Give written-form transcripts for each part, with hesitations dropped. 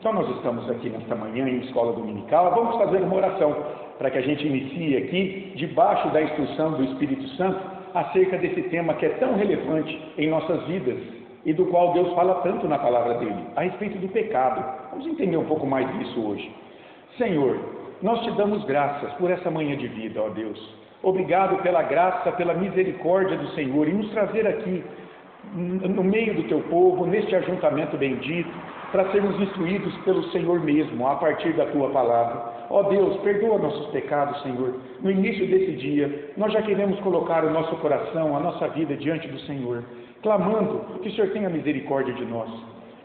Então nós estamos aqui nesta manhã em escola dominical, vamos fazer uma oração para que a gente inicie aqui, debaixo da instrução do Espírito Santo, acerca desse tema que é tão relevante em nossas vidas e do qual Deus fala tanto na palavra dele, a respeito do pecado. Vamos entender um pouco mais disso hoje. Senhor, nós te damos graças por essa manhã de vida, ó Deus. Obrigado pela graça, pela misericórdia do Senhor e nos trazer aqui no meio do teu povo, neste ajuntamento bendito, para sermos instruídos pelo Senhor mesmo, a partir da tua palavra. Ó Deus, perdoa nossos pecados, Senhor. No início desse dia, nós já queremos colocar o nosso coração, a nossa vida diante do Senhor, clamando que o Senhor tenha misericórdia de nós,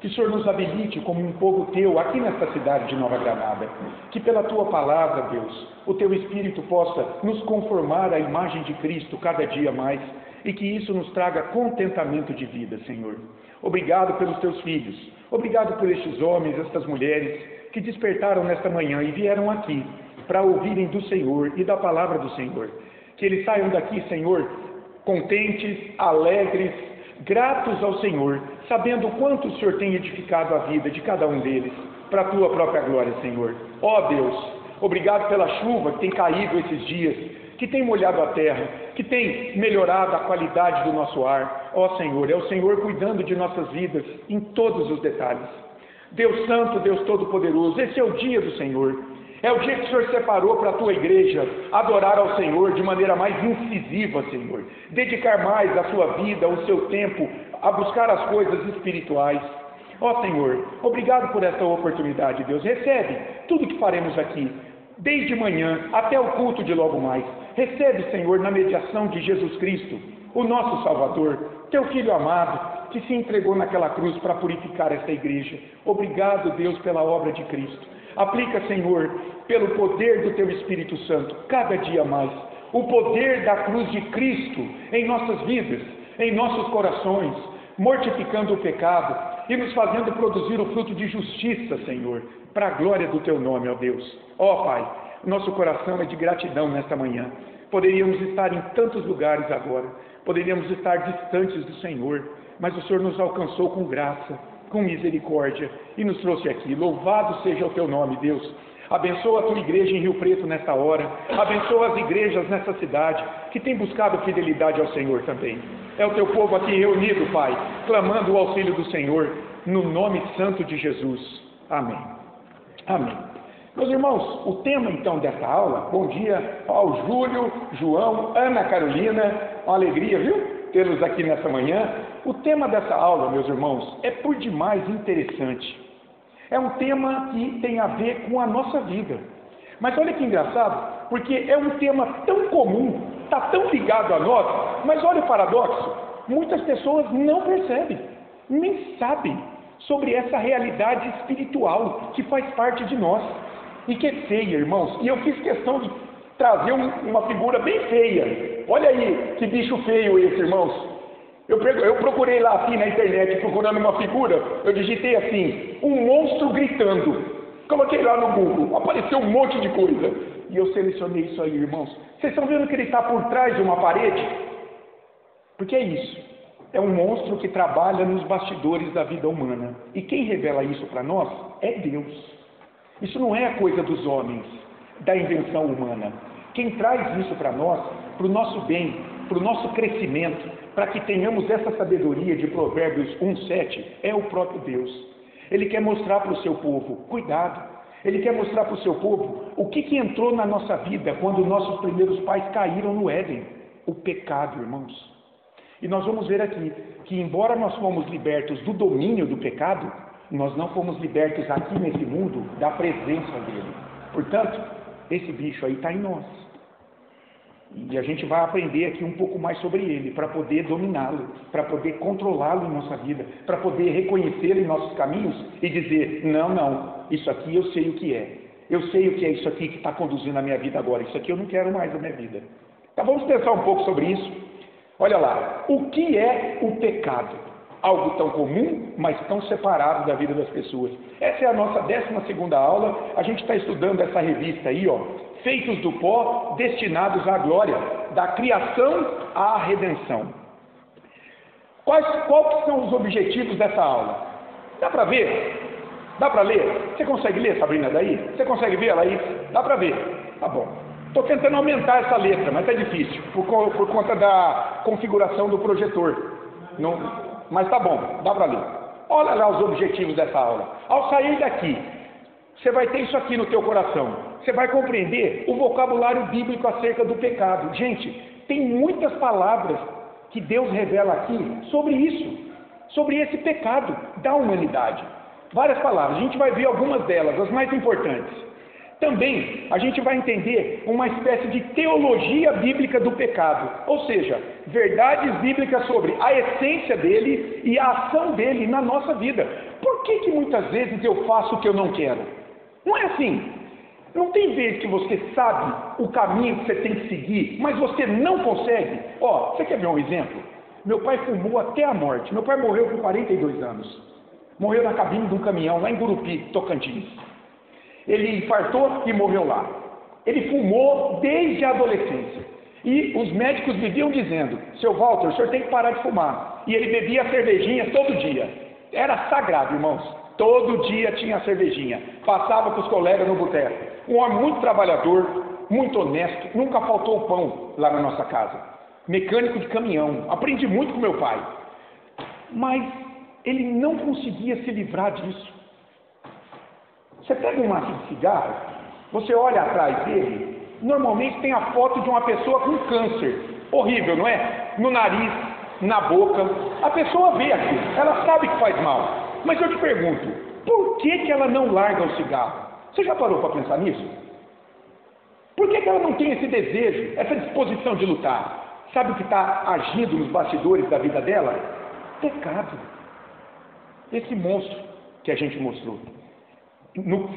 que o Senhor nos habilite como um povo teu aqui nesta cidade de Nova Granada, que pela tua palavra, Deus, o teu Espírito possa nos conformar à imagem de Cristo cada dia mais, e que isso nos traga contentamento de vida, Senhor. Obrigado pelos teus filhos, obrigado por estes homens, estas mulheres, que despertaram nesta manhã e vieram aqui para ouvirem do Senhor e da palavra do Senhor. Que eles saiam daqui, Senhor, contentes, alegres, gratos ao Senhor, sabendo o quanto o Senhor tem edificado a vida de cada um deles, para a tua própria glória, Senhor. Ó Deus, obrigado pela chuva que tem caído esses dias, que tem molhado a terra, que tem melhorado a qualidade do nosso ar. Ó Senhor, é o Senhor cuidando de nossas vidas em todos os detalhes. Deus Santo, Deus Todo-Poderoso, esse é o dia do Senhor. É o dia que o Senhor separou para a tua igreja adorar ao Senhor de maneira mais incisiva, Senhor. Dedicar mais a sua vida, o seu tempo, a buscar as coisas espirituais. Ó Senhor, obrigado por esta oportunidade, Deus. Recebe tudo que faremos aqui, desde manhã até o culto de logo mais. Recebe, Senhor, na mediação de Jesus Cristo, o nosso Salvador, teu Filho amado, que se entregou naquela cruz para purificar esta igreja. Obrigado, Deus, pela obra de Cristo. Aplica, Senhor, pelo poder do teu Espírito Santo, cada dia mais, o poder da cruz de Cristo em nossas vidas, em nossos corações, mortificando o pecado e nos fazendo produzir o fruto de justiça, Senhor, para a glória do teu nome, ó Deus. Ó Pai, nosso coração é de gratidão nesta manhã. Poderíamos estar em tantos lugares agora, poderíamos estar distantes do Senhor, mas o Senhor nos alcançou com graça, com misericórdia e nos trouxe aqui. Louvado seja o teu nome, Deus. Abençoa a tua igreja em Rio Preto nesta hora, abençoa as igrejas nessa cidade que tem buscado fidelidade ao Senhor também. É o teu povo aqui reunido, Pai, clamando o auxílio do Senhor, no nome santo de Jesus. Amém. Amém. Meus irmãos, o tema então desta aula, bom dia ao Júlio, João, Ana Carolina, uma alegria, viu? Tê-los aqui nessa manhã. O tema dessa aula, meus irmãos, é por demais interessante. É um tema que tem a ver com a nossa vida. Mas olha que engraçado, porque é um tema tão comum, está tão ligado a nós, mas olha o paradoxo, muitas pessoas não percebem, nem sabem sobre essa realidade espiritual que faz parte de nós. E que é feia, irmãos. E eu fiz questão de trazer uma figura bem feia. Olha aí que bicho feio esse, irmãos. Eu procurei lá assim na internet, procurando uma figura, eu digitei assim, um monstro gritando. Coloquei lá no Google, apareceu um monte de coisa. E eu selecionei isso aí, irmãos. Vocês estão vendo que ele está por trás de uma parede? Porque é isso. É um monstro que trabalha nos bastidores da vida humana. E quem revela isso para nós é Deus. Isso não é coisa dos homens, da invenção humana. Quem traz isso para nós, para o nosso bem, para o nosso crescimento, para que tenhamos essa sabedoria de Provérbios 1:7, é o próprio Deus. Ele quer mostrar para o seu povo, cuidado. Ele quer mostrar para o seu povo o que entrou na nossa vida quando nossos primeiros pais caíram no Éden. O pecado, irmãos. E nós vamos ver aqui que, embora nós fomos libertos do domínio do pecado, nós não fomos libertos aqui nesse mundo da presença dele. Portanto, esse bicho aí está em nós. E a gente vai aprender aqui um pouco mais sobre ele, para poder dominá-lo, para poder controlá-lo em nossa vida, para poder reconhecê-lo em nossos caminhos e dizer, não, isso aqui eu sei o que é. Eu sei o que é isso aqui que está conduzindo a minha vida agora. Isso aqui eu não quero mais na minha vida. Então vamos pensar um pouco sobre isso. Olha lá, o que é o pecado? Algo tão comum, mas tão separado da vida das pessoas. Essa é a nossa 12ª aula. A gente está estudando essa revista aí, ó, Feitos do Pó, Destinados à Glória, da criação à redenção. Quais são os objetivos dessa aula? Dá para ver? Dá para ler? Você consegue ler, Sabrina, daí? Você consegue ver ela aí? Dá para ver. Tá bom. Estou tentando aumentar essa letra, mas está difícil, por conta da configuração do projetor. Não, mas tá bom, dá para ler. Olha lá os objetivos dessa aula. Ao sair daqui, você vai ter isso aqui no teu coração. Você vai compreender o vocabulário bíblico acerca do pecado. Gente, tem muitas palavras que Deus revela aqui sobre isso, sobre esse pecado da humanidade. Várias palavras, a gente vai ver algumas delas, as mais importantes. Também a gente vai entender uma espécie de teologia bíblica do pecado, ou seja, verdades bíblicas sobre a essência dele e a ação dele na nossa vida. Por que muitas vezes eu faço o que eu não quero? Não é assim. Não tem vez que você sabe o caminho que você tem que seguir, mas você não consegue. Ó, você quer ver um exemplo? Meu pai fumou até a morte. Meu pai morreu com 42 anos. Morreu na cabine de um caminhão lá em Gurupi, Tocantins. Ele infartou e morreu lá. Ele fumou desde a adolescência. E os médicos viviam dizendo: seu Walter, o senhor tem que parar de fumar. E ele bebia cervejinha todo dia. Era sagrado, irmãos. Todo dia tinha cervejinha. Passava com os colegas no boteco. Um homem muito trabalhador, muito honesto. Nunca faltou pão lá na nossa casa. Mecânico de caminhão. Aprendi muito com meu pai. Mas ele não conseguia se livrar disso. Você pega um maço de cigarro, você olha atrás dele, normalmente tem a foto de uma pessoa com câncer. Horrível, não é? No nariz, na boca. A pessoa vê aquilo, ela sabe que faz mal. Mas eu te pergunto, por que ela não larga o cigarro? Você já parou para pensar nisso? Por que ela não tem esse desejo, essa disposição de lutar? Sabe o que está agindo nos bastidores da vida dela? Pecado. Esse monstro que a gente mostrou.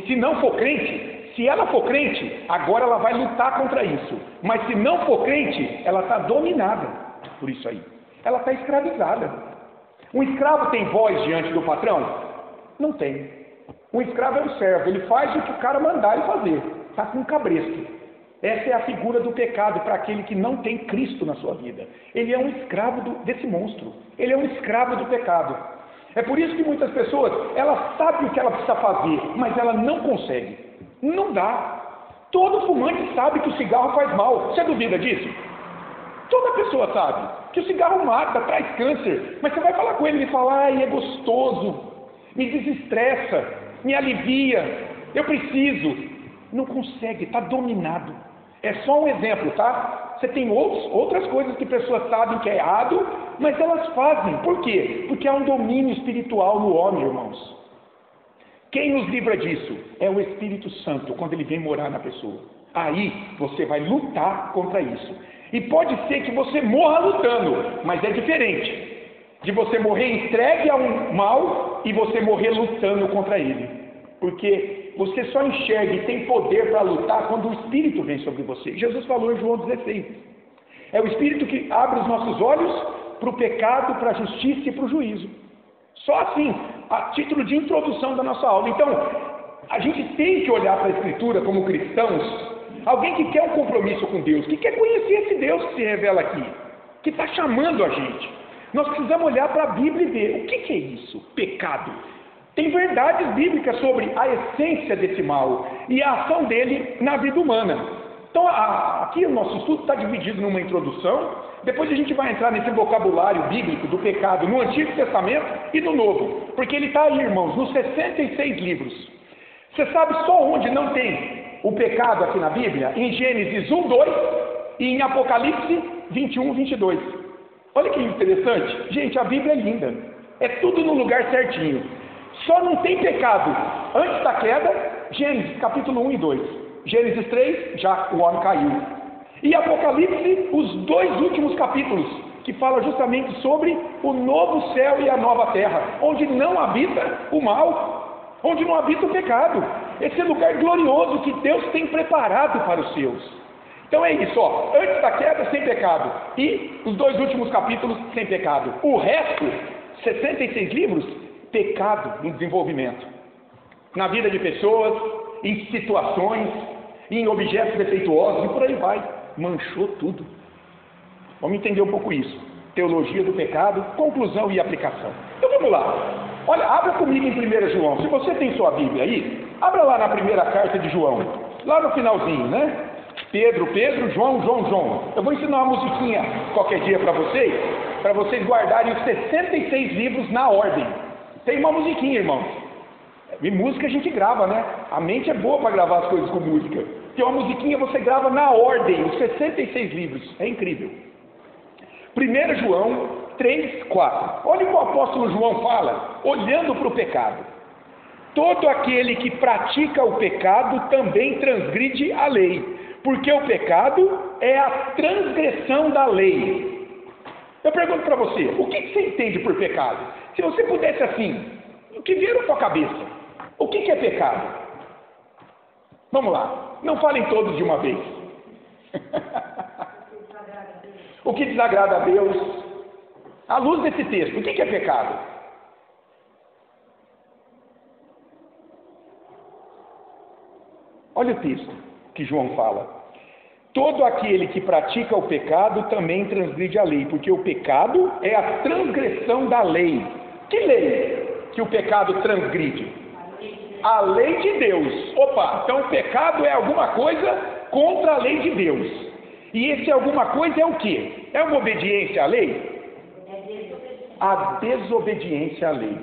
Se não for crente, se ela for crente, agora ela vai lutar contra isso. Mas se não for crente, ela está dominada por isso aí. Ela está escravizada. Um escravo tem voz diante do patrão? Não tem. Um escravo é um servo, ele faz o que o cara mandar ele fazer. Está com um cabresto. Essa é a figura do pecado para aquele que não tem Cristo na sua vida. Ele é um escravo desse monstro. Ele é um escravo do pecado. É por isso que muitas pessoas, elas sabem o que ela precisa fazer, mas ela não consegue. Não dá. Todo fumante sabe que o cigarro faz mal. Você duvida disso? Toda pessoa sabe que o cigarro mata, traz câncer. Mas você vai falar com ele e ele fala: ai, é gostoso, me desestressa, me alivia, eu preciso. Não consegue, está dominado. É só um exemplo, tá? Você tem outras coisas que pessoas sabem que é errado, mas elas fazem. Por quê? Porque há um domínio espiritual no homem, irmãos. Quem nos livra disso? É o Espírito Santo, quando ele vem morar na pessoa. Aí você vai lutar contra isso. E pode ser que você morra lutando, mas é diferente de você morrer entregue a um mal e você morrer lutando contra ele. Porque você só enxerga e tem poder para lutar quando o Espírito vem sobre você. Jesus falou em João 16. É o Espírito que abre os nossos olhos para o pecado, para a justiça e para o juízo. Só assim, a título de introdução da nossa aula. Então, a gente tem que olhar para a Escritura como cristãos, alguém que quer um compromisso com Deus, que quer conhecer esse Deus que se revela aqui, que está chamando a gente. Nós precisamos olhar para a Bíblia e ver o que é isso? Pecado. Tem verdades bíblicas sobre a essência desse mal e a ação dele na vida humana. Então, aqui o nosso estudo está dividido numa introdução, depois a gente vai entrar nesse vocabulário bíblico do pecado no Antigo Testamento e no Novo, porque ele está aí, irmãos, nos 66 livros. Você sabe só onde não tem o pecado aqui na Bíblia? Em Gênesis 1, 2 e em Apocalipse 21, 22. Olha que interessante. Gente, a Bíblia é linda. É tudo no lugar certinho. Só não tem pecado antes da queda, Gênesis capítulo 1 e 2. Gênesis 3, já o homem caiu. E Apocalipse, os 2 últimos capítulos, que falam justamente sobre o novo céu e a nova terra, onde não habita o mal, onde não habita o pecado. Esse lugar glorioso que Deus tem preparado para os seus. Então é isso, ó, antes da queda, sem pecado. E os 2 últimos capítulos, sem pecado. O resto, 66 livros, pecado em desenvolvimento. Na vida de pessoas, em situações, em objetos defeituosos, e por aí vai. Manchou tudo. Vamos entender um pouco isso. Teologia do pecado, conclusão e aplicação. Então vamos lá. Olha, abra comigo em 1 João. Se você tem sua Bíblia aí, abra lá na primeira carta de João, lá no finalzinho, né? Pedro, João. Eu vou ensinar uma musiquinha qualquer dia para vocês guardarem os 66 livros na ordem. Tem uma musiquinha, irmãos. E música a gente grava, né? A mente é boa para gravar as coisas com música. Tem uma musiquinha, você grava na ordem, os 66 livros. É incrível. 1 João 3, 4. Olha o que o apóstolo João fala, olhando para o pecado. Todo aquele que pratica o pecado também transgride a lei, porque o pecado é a transgressão da lei. Eu pergunto para você, o que você entende por pecado? Se você pudesse assim, o que vier na sua cabeça? O que é pecado? Vamos lá, não falem todos de uma vez. O que desagrada a Deus? À luz desse texto, o que é pecado? Olha o texto que João fala. Todo aquele que pratica o pecado também transgride a lei, porque o pecado é a transgressão da lei. Que lei que o pecado transgride? A lei de Deus. Opa, então o pecado é alguma coisa contra a lei de Deus. E esse alguma coisa é o quê? É uma obediência à lei? A desobediência à lei.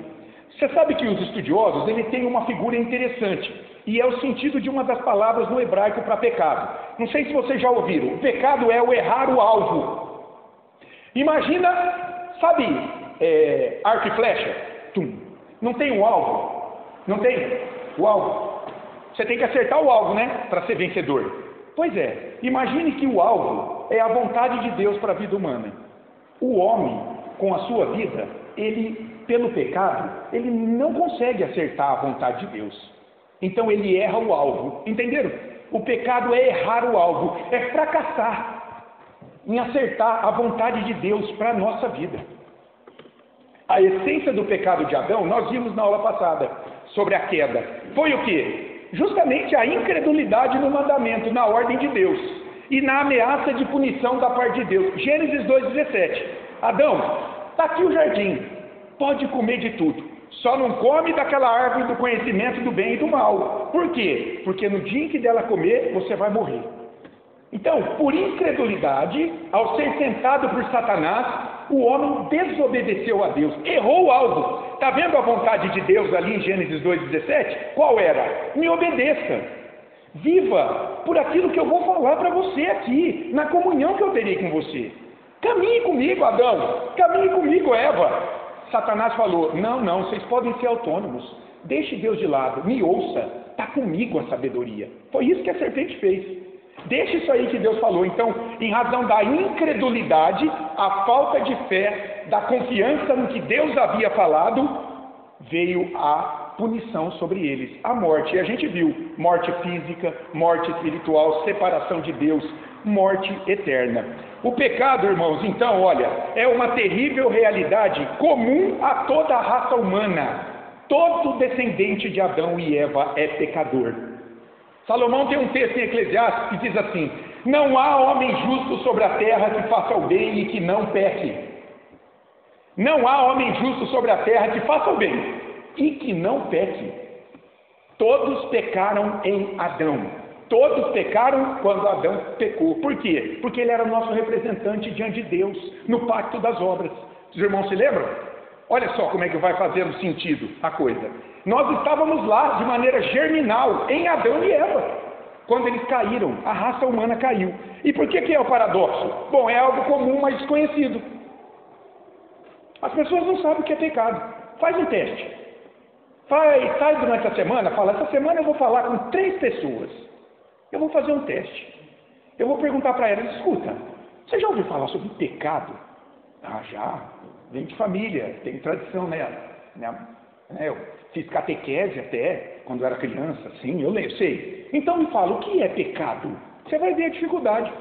Você sabe que os estudiosos, eles têm uma figura interessante, e é o sentido de uma das palavras no hebraico para pecado. Não sei se vocês já ouviram. O pecado é o errar o alvo. Imagina, sabe, arco e flecha? Tum. Não tem um alvo? Não tem o alvo? Você tem que acertar o alvo, né? Para ser vencedor. Pois é, imagine que o alvo é a vontade de Deus para a vida humana. O homem, com a sua vida, ele, pelo pecado, ele não consegue acertar a vontade de Deus. Então ele erra o alvo. Entenderam? O pecado é errar o alvo, é fracassar em acertar a vontade de Deus para a nossa vida. A essência do pecado de Adão, nós vimos na aula passada, sobre a queda. Foi o quê? Justamente a incredulidade no mandamento, na ordem de Deus, e na ameaça de punição da parte de Deus. Gênesis 2,17. Adão, está aqui o jardim, pode comer de tudo, só não come daquela árvore do conhecimento do bem e do mal. Por quê? Porque no dia em que dela comer, você vai morrer. Então, por incredulidade, ao ser tentado por Satanás, o homem desobedeceu a Deus, errou o alvo. Está vendo a vontade de Deus ali em Gênesis 2,17? Qual era? Me obedeça. Viva por aquilo que eu vou falar para você aqui, na comunhão que eu terei com você. Caminhe comigo, Adão. Caminhe comigo, Eva. Satanás falou, não, vocês podem ser autônomos. Deixe Deus de lado, me ouça. Está comigo a sabedoria. Foi isso que a serpente fez. Deixa isso aí que Deus falou. Então, em razão da incredulidade, a falta de fé, da confiança no que Deus havia falado, veio a punição sobre eles, a morte. E a gente viu morte física, morte espiritual, separação de Deus, morte eterna. O pecado, irmãos, então, olha, é uma terrível realidade comum a toda a raça humana. Todo descendente de Adão e Eva é pecador. Salomão tem um texto em Eclesiastes que diz assim: não há homem justo sobre a terra que faça o bem e que não peque. Não há homem justo sobre a terra que faça o bem e que não peque. Todos pecaram em Adão. Todos pecaram quando Adão pecou. Por quê? Porque ele era o nosso representante diante de Deus, no pacto das obras. Os irmãos se lembram? Olha só como é que vai fazendo sentido a coisa. Nós estávamos lá de maneira germinal, em Adão e Eva. Quando eles caíram, a raça humana caiu. E por que é o paradoxo? Bom, é algo comum, mas desconhecido. As pessoas não sabem o que é pecado. Faz um teste. Sai durante a semana, fala, essa semana eu vou falar com 3 pessoas. Eu vou fazer um teste. Eu vou perguntar para elas, escuta, você já ouviu falar sobre pecado? Ah, já. Vem de família, tem tradição, né? Eu fiz catequese até, quando eu era criança, sim, eu sei. Então me fala, o que é pecado? Você vai ver a dificuldade.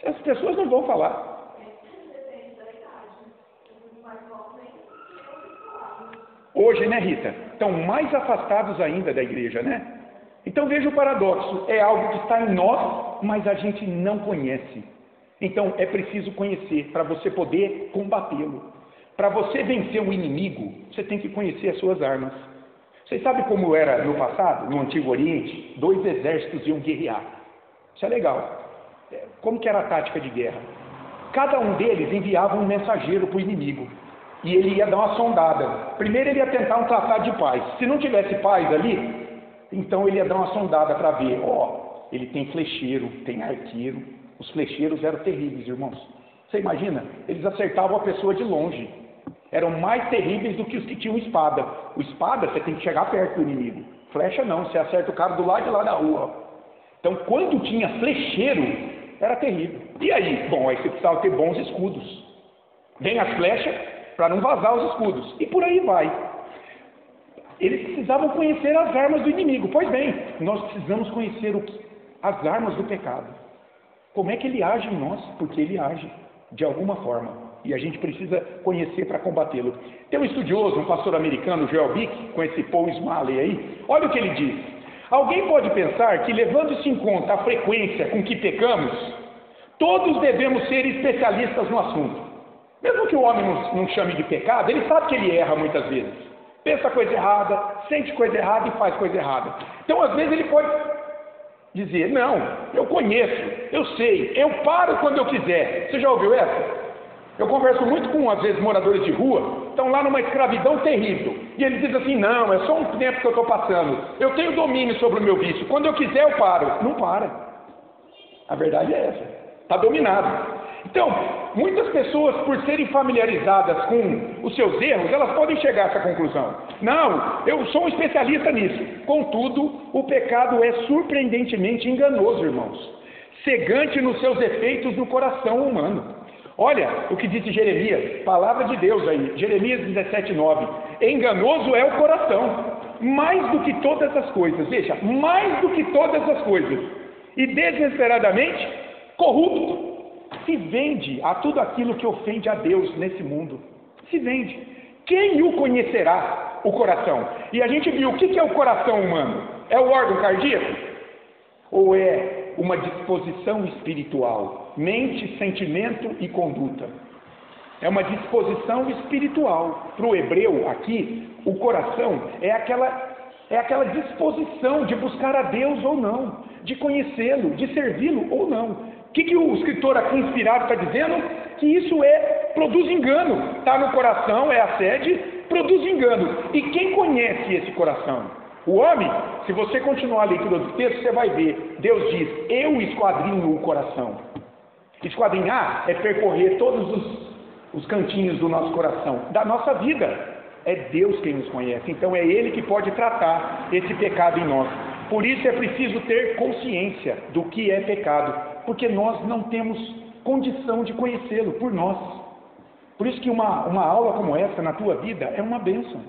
As pessoas não vão falar. Hoje, né, Rita? Estão mais afastados ainda da igreja, né? Então veja o paradoxo, é algo que está em nós, mas a gente não conhece. Então é preciso conhecer para você poder combatê-lo. Para você vencer o inimigo, você tem que conhecer as suas armas. Vocês sabem como era no passado, no Antigo Oriente? 2 exércitos iam guerrear. Isso é legal. Como que era a tática de guerra? Cada um deles enviava um mensageiro para o inimigo. E ele ia dar uma sondada. Primeiro ele ia tentar um tratado de paz. Se não tivesse paz ali, então ele ia dar uma sondada para ver. Ele tem flecheiro, tem arqueiro. Os flecheiros eram terríveis, irmãos. Você imagina? Eles acertavam a pessoa de longe. Eram mais terríveis do que os que tinham espada. O espada, você tem que chegar perto do inimigo. Flecha não, você acerta o cara do lado de lá da rua. Então, quando tinha flecheiro, era terrível. E aí? Bom, aí você precisava ter bons escudos. Vem as flechas para não vazar os escudos. E por aí vai. Eles precisavam conhecer as armas do inimigo. Pois bem, nós precisamos conhecer as armas do pecado. Como é que ele age em nós? Porque ele age de alguma forma. E a gente precisa conhecer para combatê-lo. Tem um estudioso, um pastor americano, Joel Bick, com esse Paul Smalley aí. Olha o que ele diz. Alguém pode pensar que, levando-se em conta a frequência com que pecamos, todos devemos ser especialistas no assunto. Mesmo que o homem não chame de pecado, ele sabe que ele erra muitas vezes. Pensa coisa errada, sente coisa errada e faz coisa errada. Então, às vezes, ele pode dizer, não, eu conheço, eu sei, eu paro quando eu quiser. Você já ouviu essa? Eu converso muito com, às vezes, moradores de rua, estão lá numa escravidão terrível. E eles dizem assim, não, é só um tempo que eu estou passando. Eu tenho domínio sobre o meu vício. Quando eu quiser, eu paro. Não para. A verdade é essa. Está dominado. Então, muitas pessoas, por serem familiarizadas com os seus erros, elas podem chegar a essa conclusão. Não, eu sou um especialista nisso. Contudo, o pecado é surpreendentemente enganoso, irmãos. Cegante nos seus efeitos no coração humano. Olha o que disse Jeremias, palavra de Deus aí, Jeremias 17:9. Enganoso é o coração, mais do que todas as coisas, veja, mais do que todas as coisas, e desesperadamente corrupto. Se vende a tudo aquilo que ofende a Deus nesse mundo. Se vende. Quem o conhecerá? O coração. E a gente viu, o que é o coração humano? É o órgão cardíaco? Ou é uma disposição espiritual? Mente, sentimento e conduta. É uma disposição espiritual. Para o hebreu aqui, o coração é aquela disposição de buscar a Deus ou não, de conhecê-lo, de servi-lo ou não. O que o escritor aqui inspirado está dizendo? Que isso produz engano. Está no coração, é a sede, produz engano. E quem conhece esse coração? O homem, se você continuar a leitura do texto, você vai ver. Deus diz, eu esquadrinho o coração. Esquadrinhar é percorrer todos os cantinhos do nosso coração, da nossa vida. É Deus quem nos conhece. Então é Ele que pode tratar esse pecado em nós. Por isso é preciso ter consciência do que é pecado. Porque nós não temos condição de conhecê-lo por nós. Por isso que uma aula como essa na tua vida é uma bênção.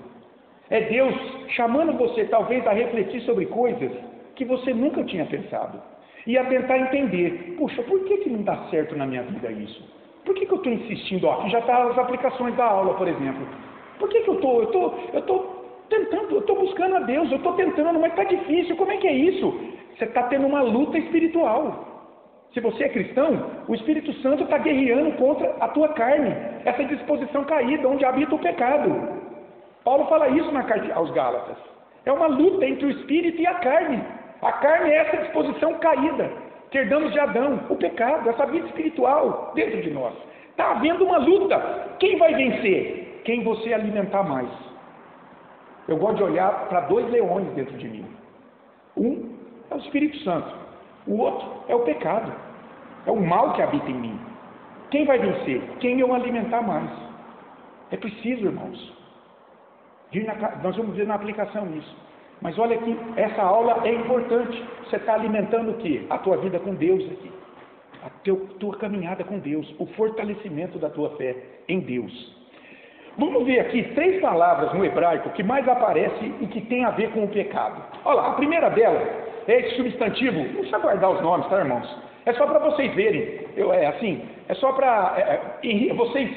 É Deus chamando você talvez a refletir sobre coisas que você nunca tinha pensado. E a tentar entender, puxa, por que não dá certo na minha vida isso? Por que eu estou insistindo? Aqui já está as aplicações da aula, por exemplo. Por que eu estou tentando, eu estou buscando a Deus, eu estou tentando, mas está difícil, como é que é isso? Você está tendo uma luta espiritual. Se você é cristão, o Espírito Santo está guerreando contra a tua carne, essa disposição caída, onde habita o pecado. Paulo fala isso na carta aos Gálatas. É uma luta entre o Espírito e a carne. A carne é essa disposição caída, que herdamos de Adão, o pecado, essa vida espiritual dentro de nós. Está havendo uma luta. Quem vai vencer? Quem você alimentar mais. Eu gosto de olhar para 2 leões dentro de mim. Um é o Espírito Santo. O outro é o pecado. É o mal que habita em mim. Quem vai vencer? Quem eu alimentar mais. É preciso, irmãos. Nós vamos ver na aplicação isso. Mas olha aqui, essa aula é importante. Você está alimentando o quê? A tua vida com Deus aqui. A tua caminhada com Deus. O fortalecimento da tua fé em Deus. Vamos ver aqui 3 palavras no hebraico que mais aparecem e que tem a ver com o pecado. Olha lá, a primeira delas é esse substantivo. Não precisa guardar os nomes, tá, irmãos? É só para vocês verem. É só para vocês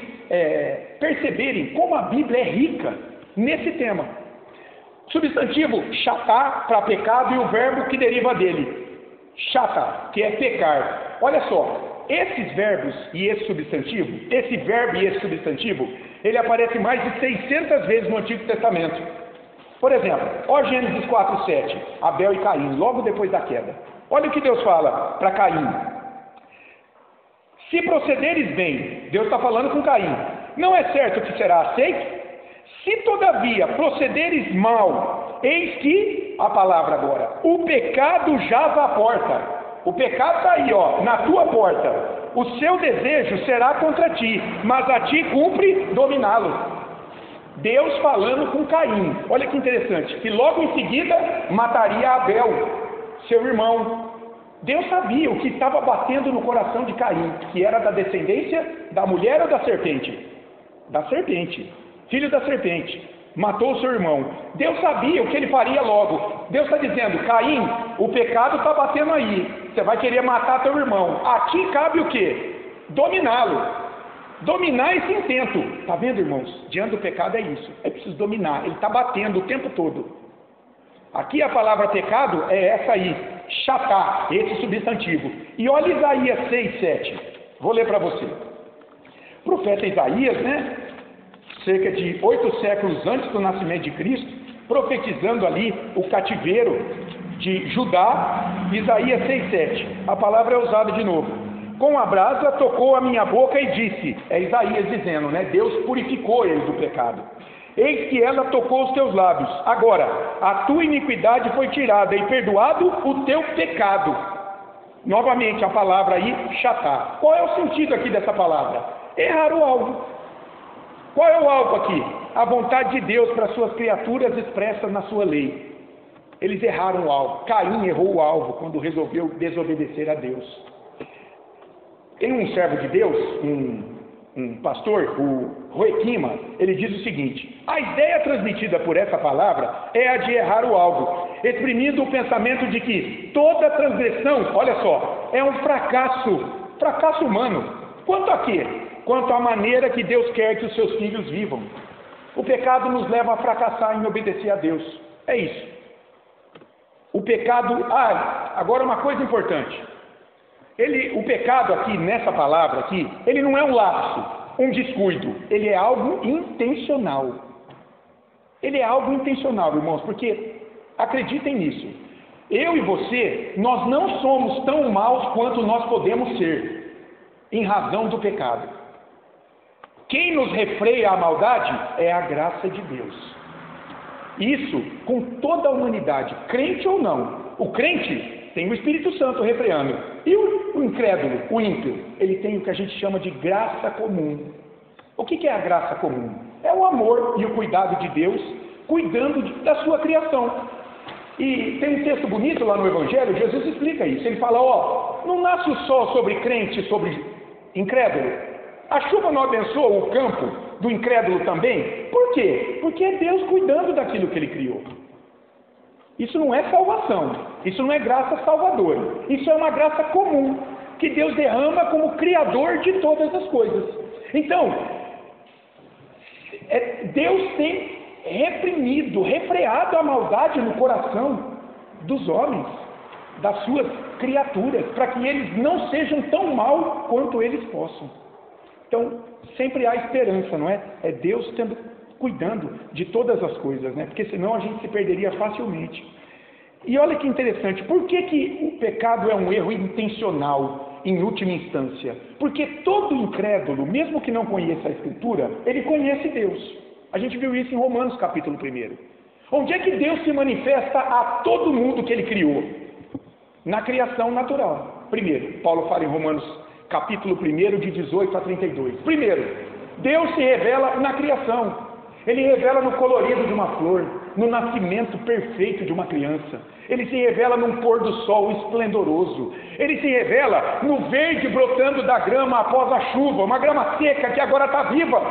perceberem como a Bíblia é rica nesse tema. Substantivo, chatá, para pecado, e o verbo que deriva dele. Chatá, que é pecar. Olha só, esses verbos e esse substantivo, esse verbo e esse substantivo, Ele aparece mais de 600 vezes no Antigo Testamento. Por exemplo, ó Gênesis 4:7, Abel e Caim, logo depois da queda. Olha o que Deus fala para Caim. Se procederes bem, Deus está falando com Caim, não é certo que será aceito? Se todavia procederes mal, eis que, a palavra agora, o pecado jaz à porta. O pecado está aí, ó, na tua porta. O seu desejo será contra ti, mas a ti cumpre dominá-lo. Deus falando com Caim. Olha que interessante, que logo em seguida mataria Abel, seu irmão. Deus sabia o que estava batendo no coração de Caim, que era da descendência da mulher ou da serpente? Da serpente, filho da serpente. Matou o seu irmão. Deus sabia o que ele faria logo. Deus está dizendo, Caim, o pecado está batendo aí. Você vai querer matar teu irmão. A ti cabe o quê? Dominá-lo. Dominar esse intento. Está vendo, irmãos? Diante do pecado é isso. É preciso dominar. Ele está batendo o tempo todo. Aqui a palavra pecado é essa aí. Chatá, esse substantivo. E olha Isaías 6:7. Vou ler para você. O profeta Isaías, né? Cerca de 8 séculos antes do nascimento de Cristo, profetizando ali o cativeiro de Judá, Isaías 6:7. A palavra é usada de novo. Com a brasa tocou a minha boca e disse, é Isaías dizendo, né? Deus purificou ele do pecado. Eis que ela tocou os teus lábios. Agora, a tua iniquidade foi tirada e perdoado o teu pecado. Novamente a palavra aí, chatá. Qual é o sentido aqui dessa palavra? Errar o alvo. Qual é o alvo aqui? A vontade de Deus para suas criaturas expressa na sua lei. Eles erraram o alvo. Caim errou o alvo quando resolveu desobedecer a Deus. Tem um servo de Deus, um pastor, o Roequima, ele diz o seguinte: a ideia transmitida por essa palavra é a de errar o alvo, exprimindo o pensamento de que toda transgressão, olha só, é um fracasso humano. Quanto a quê? Quanto à maneira que Deus quer que os seus filhos vivam. O pecado nos leva a fracassar em obedecer a Deus. É isso. O pecado... agora uma coisa importante. O pecado aqui, nessa palavra aqui, ele não é um lapso, um descuido. Ele é algo intencional. Ele é algo intencional, irmãos, porque acreditem nisso. Eu e você, nós não somos tão maus quanto nós podemos ser, em razão do pecado. Quem nos refreia a maldade é a graça de Deus. Isso com toda a humanidade, crente ou não. O crente tem o Espírito Santo refreando. E o incrédulo, o ímpio, ele tem o que a gente chama de graça comum. O que é a graça comum? É o amor e o cuidado de Deus, cuidando da sua criação. E tem um texto bonito lá no Evangelho, Jesus explica isso. Ele fala, não nasce o sol sobre crente, sobre incrédulo. A chuva não abençoa o campo do incrédulo também? Por quê? Porque é Deus cuidando daquilo que Ele criou. Isso não é salvação, isso não é graça salvadora, isso é uma graça comum, que Deus derrama como Criador de todas as coisas. Então, Deus tem reprimido, refreado a maldade no coração dos homens, das suas criaturas, para que eles não sejam tão mal quanto eles possam. Então, sempre há esperança, não é? É Deus cuidando de todas as coisas, né? Porque senão a gente se perderia facilmente. E olha que interessante, por que o pecado é um erro intencional, em última instância? Porque todo incrédulo, mesmo que não conheça a Escritura, ele conhece Deus. A gente viu isso em Romanos capítulo 1. Onde é que Deus se manifesta a todo mundo que Ele criou? Na criação natural. Primeiro, Paulo fala em Romanos capítulo 1, de 18 a 32. Primeiro, Deus se revela na criação. Ele revela no colorido de uma flor, no nascimento perfeito de uma criança. Ele se revela num pôr do sol esplendoroso. Ele se revela no verde brotando da grama após a chuva, uma grama seca que agora está viva.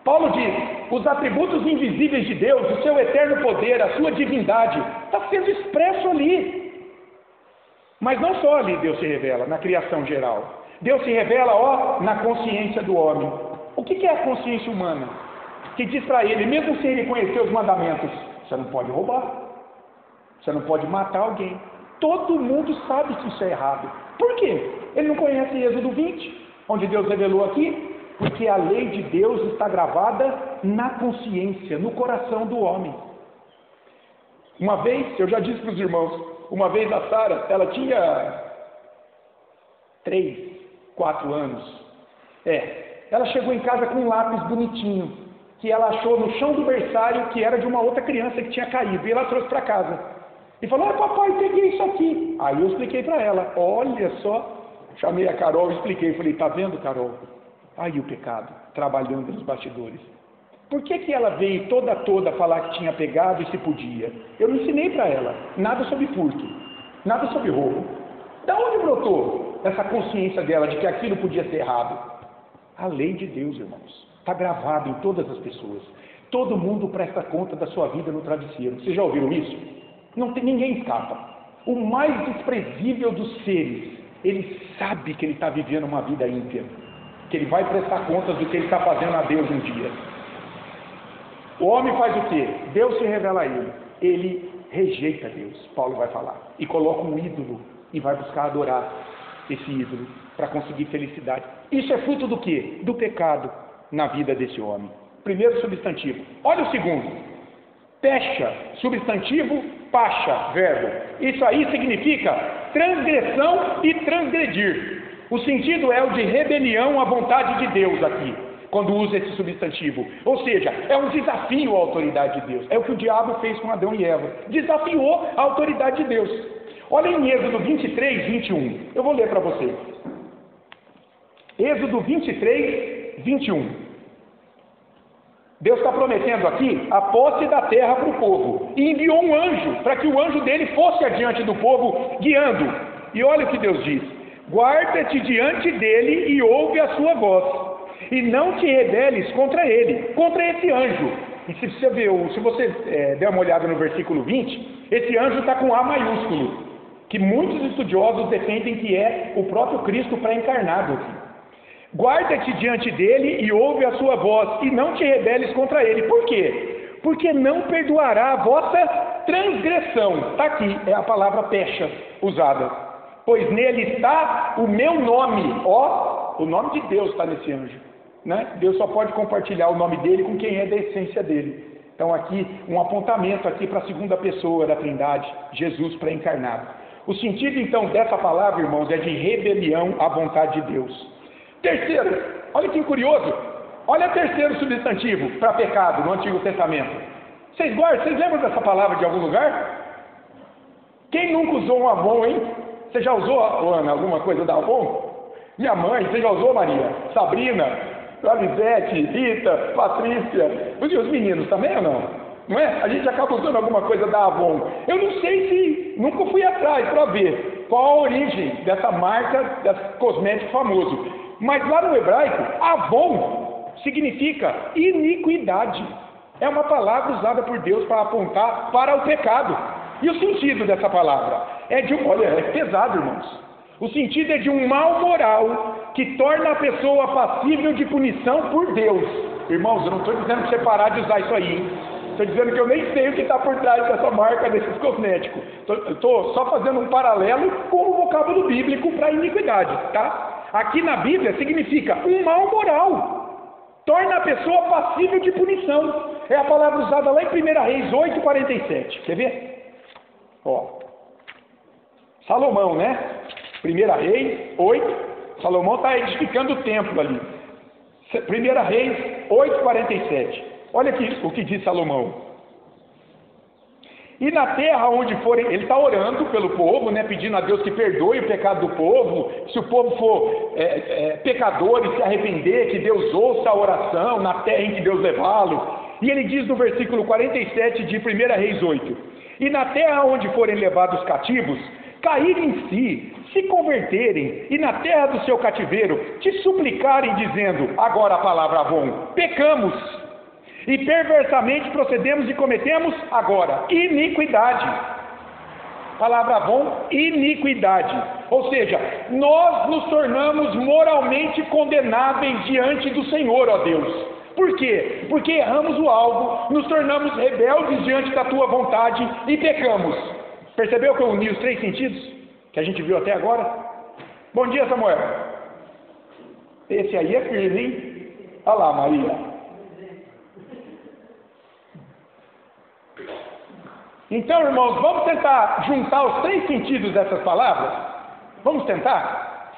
Paulo diz, os atributos invisíveis de Deus, o seu eterno poder, a sua divindade, está sendo expresso ali. Mas não só ali Deus se revela, na criação geral. Deus se revela, na consciência do homem. O que é a consciência humana? Que diz para ele, mesmo sem ele conhecer os mandamentos, você não pode roubar, você não pode matar alguém. Todo mundo sabe que isso é errado. Por quê? Ele não conhece Êxodo 20, onde Deus revelou aqui, Porque a lei de Deus está gravada na consciência, no coração do homem. Uma vez, eu já disse para os irmãos, uma vez a Sara, ela tinha 3, 4 anos. Ela chegou em casa com um lápis bonitinho, que ela achou no chão do berçário, que era de uma outra criança que tinha caído, e ela trouxe para casa. E falou: papai, peguei isso aqui. Aí eu expliquei para ela: olha só, chamei a Carol e expliquei, falei: tá vendo, Carol? Aí o pecado, trabalhando nos bastidores. Por que ela veio toda falar que tinha pegado e se podia? Eu não ensinei para ela nada sobre furto, nada sobre roubo. Da onde brotou essa consciência dela de que aquilo podia ser errado? A lei de Deus, irmãos, está gravado em todas as pessoas. Todo mundo presta conta da sua vida no travesseiro. Vocês já ouviram isso? Não tem, ninguém escapa. O mais desprezível dos seres, ele sabe que ele está vivendo uma vida ímpia, que ele vai prestar contas do que ele está fazendo a Deus um dia. O homem faz o quê? Deus se revela a ele. Ele rejeita Deus, Paulo vai falar, e coloca um ídolo e vai buscar adorar esse ídolo para conseguir felicidade. Isso é fruto do quê? Do pecado na vida desse homem. Primeiro substantivo. Olha o segundo. Pecha, substantivo, pacha, verbo. Isso aí significa transgressão e transgredir. O sentido é o de rebelião à vontade de Deus aqui, quando usa esse substantivo. Ou seja, é um desafio à autoridade de Deus. É o que o diabo fez com Adão e Eva. Desafiou a autoridade de Deus. Olha em Êxodo 23, 21. Eu vou ler para vocês. Êxodo 23, 21. Deus está prometendo aqui a posse da terra para o povo. E enviou um anjo, para que o anjo dele fosse adiante do povo, guiando. E olha o que Deus diz: guarda-te diante dele e ouve a sua voz. E não te rebeles contra ele, contra esse anjo. E se você der uma olhada no versículo 20, esse anjo está com A maiúsculo, que muitos estudiosos defendem que é o próprio Cristo pré-encarnado aqui. Guarda-te diante dele e ouve a sua voz, e não te rebeles contra ele. Por quê? Porque não perdoará a vossa transgressão. Está aqui, é a palavra pecha usada. Pois nele está o meu nome. O nome de Deus está nesse anjo, né? Deus só pode compartilhar o nome dele com quem é da essência dele. Então aqui, um apontamento aqui para a segunda pessoa da Trindade, Jesus pré-encarnado. O sentido então dessa palavra, irmãos, é de rebelião à vontade de Deus. Terceiro, olha que curioso, olha o terceiro substantivo para pecado no Antigo Testamento. Vocês lembram dessa palavra de algum lugar? Quem nunca usou um Avon, hein? Você já usou, Ana, alguma coisa da Avon? Minha mãe, você já usou, Maria? Sabrina, Alisete, Rita, Patrícia, os meninos também ou não? Não é? A gente acaba usando alguma coisa da Avon. Eu não sei se, nunca fui atrás para ver qual a origem dessa marca, desse cosmético famoso. Mas lá no hebraico, Avon significa iniquidade. É uma palavra usada por Deus para apontar para o pecado. E o sentido dessa palavra é é pesado, irmãos. O sentido é de um mal moral que torna a pessoa passível de punição por Deus. Irmãos, eu não estou dizendo para você parar de usar isso aí, hein? Estou dizendo que eu nem sei o que está por trás dessa marca, desses cosméticos. Estou só fazendo um paralelo com o vocábulo bíblico para iniquidade, tá? Aqui na Bíblia significa um mal moral. Torna a pessoa passível de punição. É a palavra usada lá em 1 Reis 8:47. Quer ver? Salomão, né? 1 Reis 8. Salomão está edificando o templo ali. 1 Reis 8:47. Olha aqui o que diz Salomão. E na terra onde forem, ele está orando pelo povo, né, pedindo a Deus que perdoe o pecado do povo. Se o povo for pecador e se arrepender, que Deus ouça a oração na terra em que Deus levá-lo. E ele diz no versículo 47 de 1 Reis 8: e na terra onde forem levados cativos, caírem em si, se converterem, e na terra do seu cativeiro te suplicarem, dizendo, agora a palavra Avon, pecamos, e perversamente procedemos e cometemos agora iniquidade. Palavra Avon, iniquidade. Ou seja, nós nos tornamos moralmente condenáveis diante do Senhor, ó Deus. Por quê? Porque erramos o alvo, nos tornamos rebeldes diante da tua vontade e pecamos. Percebeu que eu uni os 3 sentidos que a gente viu até agora? Bom dia, Samuel. Esse aí é firme, hein? Olha lá, Maria. Então, irmãos, vamos tentar juntar os 3 sentidos dessas palavras? Vamos tentar?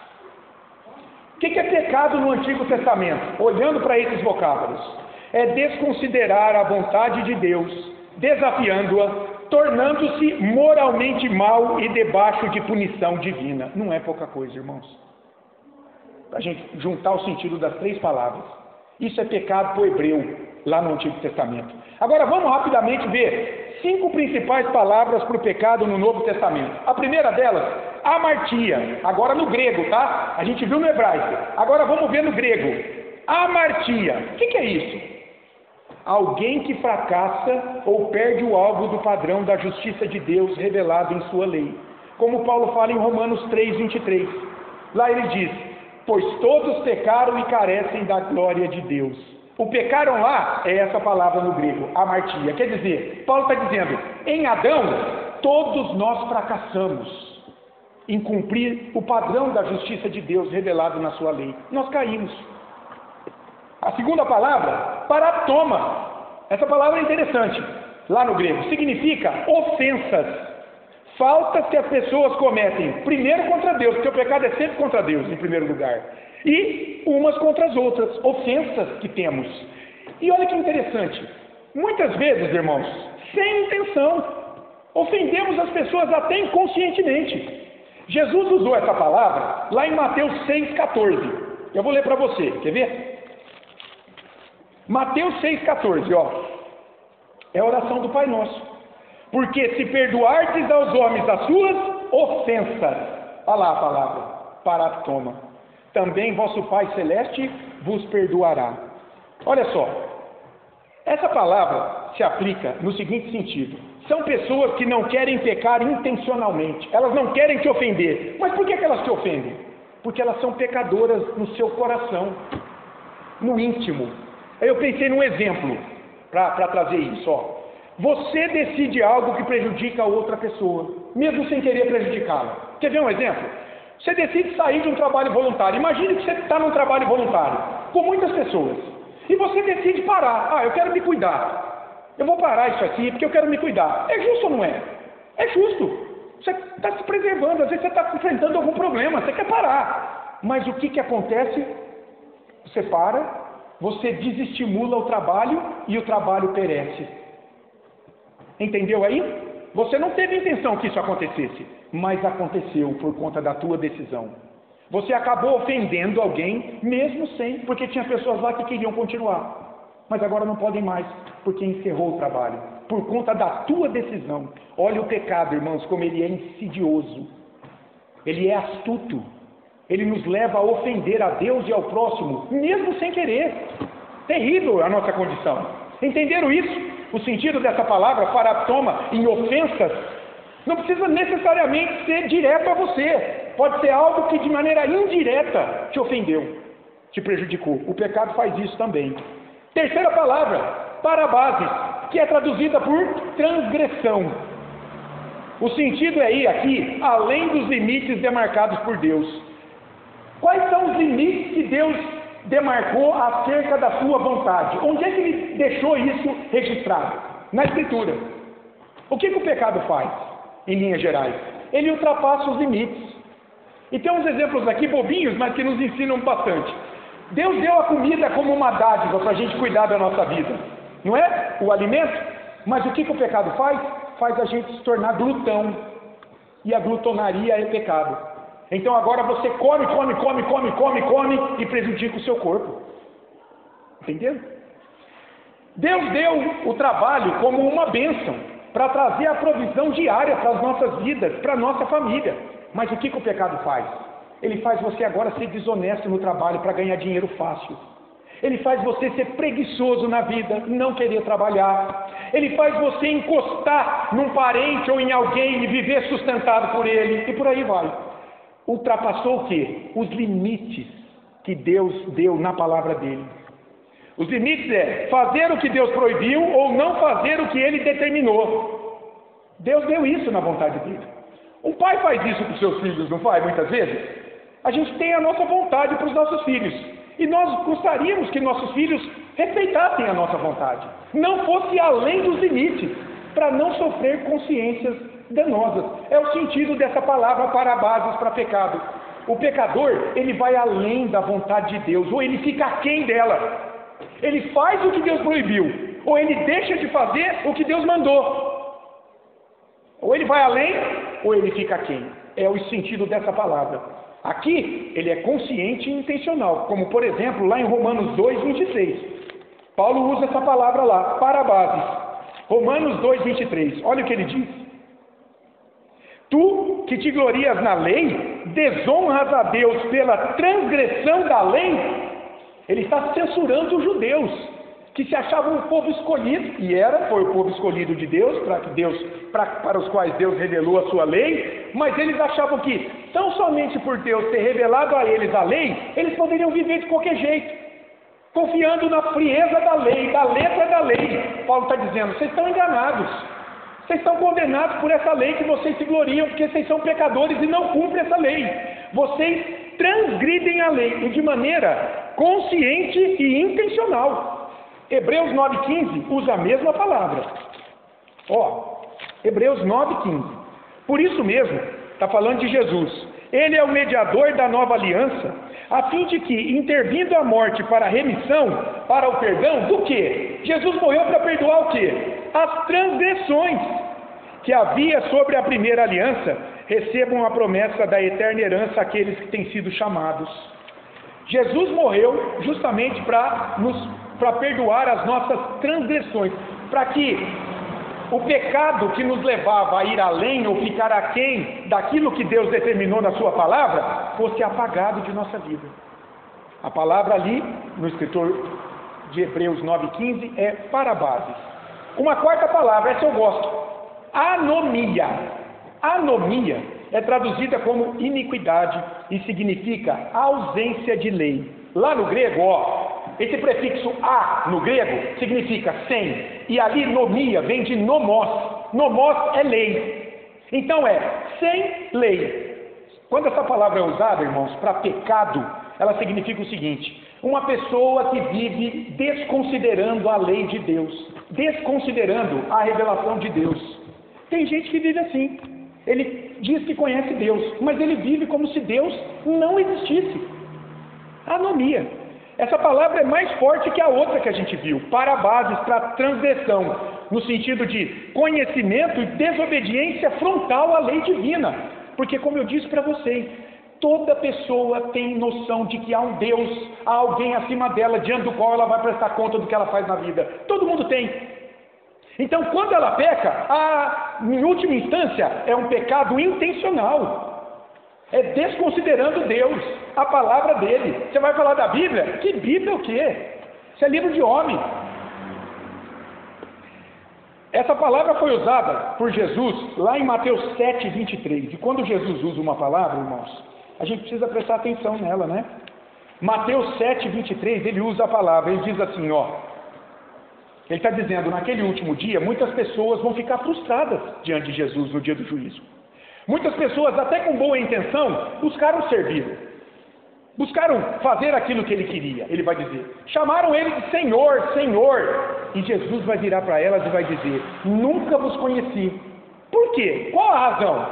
O que é pecado no Antigo Testamento? Olhando para esses vocábulos, é desconsiderar a vontade de Deus, desafiando-a, tornando-se moralmente mal e debaixo de punição divina. Não é pouca coisa, irmãos. Para a gente juntar o sentido das 3 palavras. Isso é pecado para o hebreu, lá no Antigo Testamento. Agora vamos rapidamente ver 5 principais palavras para o pecado no Novo Testamento. A primeira delas, amartia. Agora no grego, tá? A gente viu no hebraico. Agora vamos ver no grego. Amartia. O que é isso? Alguém que fracassa ou perde o alvo do padrão da justiça de Deus revelado em sua lei. Como Paulo fala em Romanos 3:23. Lá ele diz: pois todos pecaram e carecem da glória de Deus. O pecaram lá é essa palavra no grego, amartia. Quer dizer, Paulo está dizendo, em Adão, todos nós fracassamos em cumprir o padrão da justiça de Deus revelado na sua lei. Nós caímos. A segunda palavra, paratoma. Essa palavra é interessante. Lá no grego, significa ofensas. Faltas que as pessoas cometem, primeiro contra Deus, porque o pecado é sempre contra Deus, em primeiro lugar. E umas contra as outras, ofensas que temos. E olha que interessante. Muitas vezes, irmãos, sem intenção, ofendemos as pessoas até inconscientemente. Jesus usou essa palavra lá em Mateus 6,14. Eu vou ler para você, quer ver? Mateus 6,14, ó. É a oração do Pai Nosso. Porque se perdoardes aos homens as suas ofensas, olha lá a palavra, paratoma, também vosso Pai Celeste vos perdoará. Olha só, essa palavra se aplica no seguinte sentido: são pessoas que não querem pecar intencionalmente, elas não querem te ofender. Mas por que elas te ofendem? Porque elas são pecadoras no seu coração, no íntimo. Aí eu pensei num exemplo para trazer isso, ó. Você decide algo que prejudica a outra pessoa, mesmo sem querer prejudicá-la. Quer ver um exemplo? Você decide sair de um trabalho voluntário. Imagine que você está num trabalho voluntário, com muitas pessoas, e você decide parar. Ah, eu quero me cuidar. Eu vou parar isso aqui porque eu quero me cuidar. É justo ou não é? É justo. Você está se preservando, às vezes você está enfrentando algum problema, você quer parar. Mas o que acontece? Você para, você desestimula o trabalho e o trabalho perece. Entendeu aí? Você não teve intenção que isso acontecesse, mas aconteceu por conta da tua decisão. Você acabou ofendendo alguém, mesmo sem, porque tinha pessoas lá que queriam continuar, mas agora não podem mais, porque encerrou o trabalho, por conta da tua decisão. Olha o pecado, irmãos, como ele é insidioso, ele é astuto, ele nos leva a ofender a Deus e ao próximo, mesmo sem querer. Terrível a nossa condição. Entenderam isso? O sentido dessa palavra, paratoma, em ofensas, não precisa necessariamente ser direto a você. Pode ser algo que de maneira indireta te ofendeu, te prejudicou. O pecado faz isso também. Terceira palavra, parabases, que é traduzida por transgressão. O sentido é ir aqui além dos limites demarcados por Deus. Quais são os limites que Deus demarcou acerca da sua vontade? Onde é que ele deixou isso registrado? Na Escritura. O que o pecado faz, em linhas gerais? Ele ultrapassa os limites. E tem uns exemplos aqui bobinhos, mas que nos ensinam bastante. Deus deu a comida como uma dádiva para a gente cuidar da nossa vida, não é? O alimento. Mas o que o pecado faz? Faz a gente se tornar glutão. E a glutonaria é pecado. Então agora você come e prejudica o seu corpo. Entendeu? Deus deu o trabalho como uma bênção para trazer a provisão diária para as nossas vidas, para a nossa família. Mas o que o pecado faz? Ele faz você agora ser desonesto no trabalho para ganhar dinheiro fácil. Ele faz você ser preguiçoso na vida, não querer trabalhar. Ele faz você encostar num parente ou em alguém e viver sustentado por ele. E por aí vai. Ultrapassou o quê? Os limites que Deus deu na palavra dele. Os limites é fazer o que Deus proibiu ou não fazer o que ele determinou. Deus deu isso na vontade dele. Um pai faz isso com seus filhos, não faz muitas vezes? A gente tem a nossa vontade para os nossos filhos. E nós gostaríamos que nossos filhos respeitassem a nossa vontade, não fosse além dos limites, para não sofrer consciências danosas. É o sentido dessa palavra parabases para pecado. O pecador, ele vai além da vontade de Deus, ou ele fica aquém dela. Ele faz o que Deus proibiu, ou ele deixa de fazer o que Deus mandou. Ou ele vai além, ou ele fica aquém. É o sentido dessa palavra. Aqui, ele é consciente e intencional, como por exemplo, lá em Romanos 2, 26. Paulo usa essa palavra lá, parabases. Romanos 2, 23. Olha o que ele diz. Tu, que te glorias na lei, desonras a Deus pela transgressão da lei. Ele está censurando os judeus, que se achavam um povo escolhido, e foi o povo escolhido de Deus, para os quais Deus revelou a sua lei, mas eles achavam que, tão somente por Deus ter revelado a eles a lei, eles poderiam viver de qualquer jeito, confiando na frieza da lei, da letra da lei. Paulo está dizendo, vocês estão enganados, vocês estão condenados por essa lei que vocês se gloriam, porque vocês são pecadores e não cumprem essa lei. Vocês transgridem a lei, e de maneira consciente e intencional. Hebreus 9,15 usa a mesma palavra. Hebreus 9,15. Por isso mesmo, está falando de Jesus. Ele é o mediador da nova aliança, a fim de que, intervindo a morte para a remissão, para o perdão, do quê? Jesus morreu para perdoar o quê? As transgressões que havia sobre a primeira aliança, recebam a promessa da eterna herança àqueles que têm sido chamados. Jesus morreu justamente para perdoar as nossas transgressões, para que o pecado que nos levava a ir além ou ficar aquém daquilo que Deus determinou na sua palavra, fosse apagado de nossa vida. A palavra ali, no escritor de Hebreus 9,15, é parabases. Uma quarta palavra, essa eu gosto, anomia. Anomia é traduzida como iniquidade e significa ausência de lei. Lá no grego, esse prefixo a no grego significa sem, e ali nomia vem de nomos. Nomos é lei. Então sem lei. Quando essa palavra é usada, irmãos, para pecado, ela significa o seguinte: uma pessoa que vive desconsiderando a lei de Deus, desconsiderando a revelação de Deus. Tem gente que vive assim. Ele diz que conhece Deus, mas ele vive como se Deus não existisse. Anomia. Essa palavra é mais forte que a outra que a gente viu, parabases, para transgressão, no sentido de conhecimento e desobediência frontal à lei divina. Porque, como eu disse para vocês, toda pessoa tem noção de que há um Deus, há alguém acima dela, diante do qual ela vai prestar conta do que ela faz na vida. Todo mundo tem. Então, quando ela peca, em última instância, é um pecado intencional. É desconsiderando Deus, a palavra dele. Você vai falar da Bíblia? Que Bíblia o quê? Isso é livro de homem. Essa palavra foi usada por Jesus lá em Mateus 7, 23. E quando Jesus usa uma palavra, irmãos, a gente precisa prestar atenção nela, né? Mateus 7, 23, ele usa a palavra, ele diz assim, ele está dizendo, naquele último dia, muitas pessoas vão ficar frustradas diante de Jesus no dia do juízo. Muitas pessoas, até com boa intenção, buscaram servir. Buscaram fazer aquilo que ele queria. Ele vai dizer, chamaram ele de Senhor, Senhor. E Jesus vai virar para elas e vai dizer, nunca vos conheci. Por quê? Qual a razão?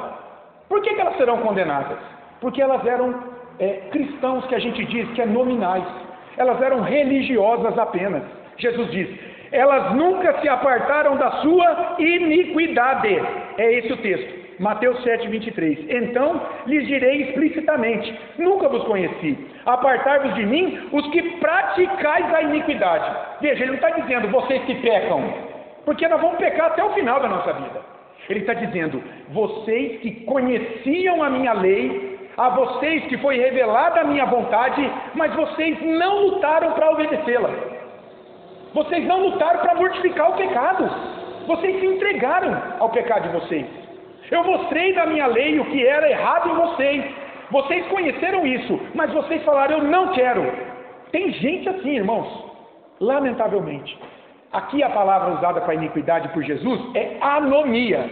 Por que elas serão condenadas? Porque elas eram cristãos, que a gente diz que é nominais. Elas eram religiosas apenas. Jesus diz, elas nunca se apartaram da sua iniquidade. É esse o texto. Mateus 7, 23. Então lhes direi explicitamente, nunca vos conheci. Apartai-vos de mim, os que praticais a iniquidade. Veja, ele não está dizendo vocês que pecam, porque nós vamos pecar até o final da nossa vida. Ele está dizendo, vocês que conheciam a minha lei, a vocês que foi revelada a minha vontade, mas vocês não lutaram para obedecê-la. Vocês não lutaram para mortificar o pecado. Vocês se entregaram ao pecado de vocês. Eu mostrei da minha lei o que era errado em vocês. Vocês conheceram isso, mas vocês falaram, eu não quero. Tem gente assim, irmãos, lamentavelmente. Aqui a palavra usada para iniquidade por Jesus é anomia.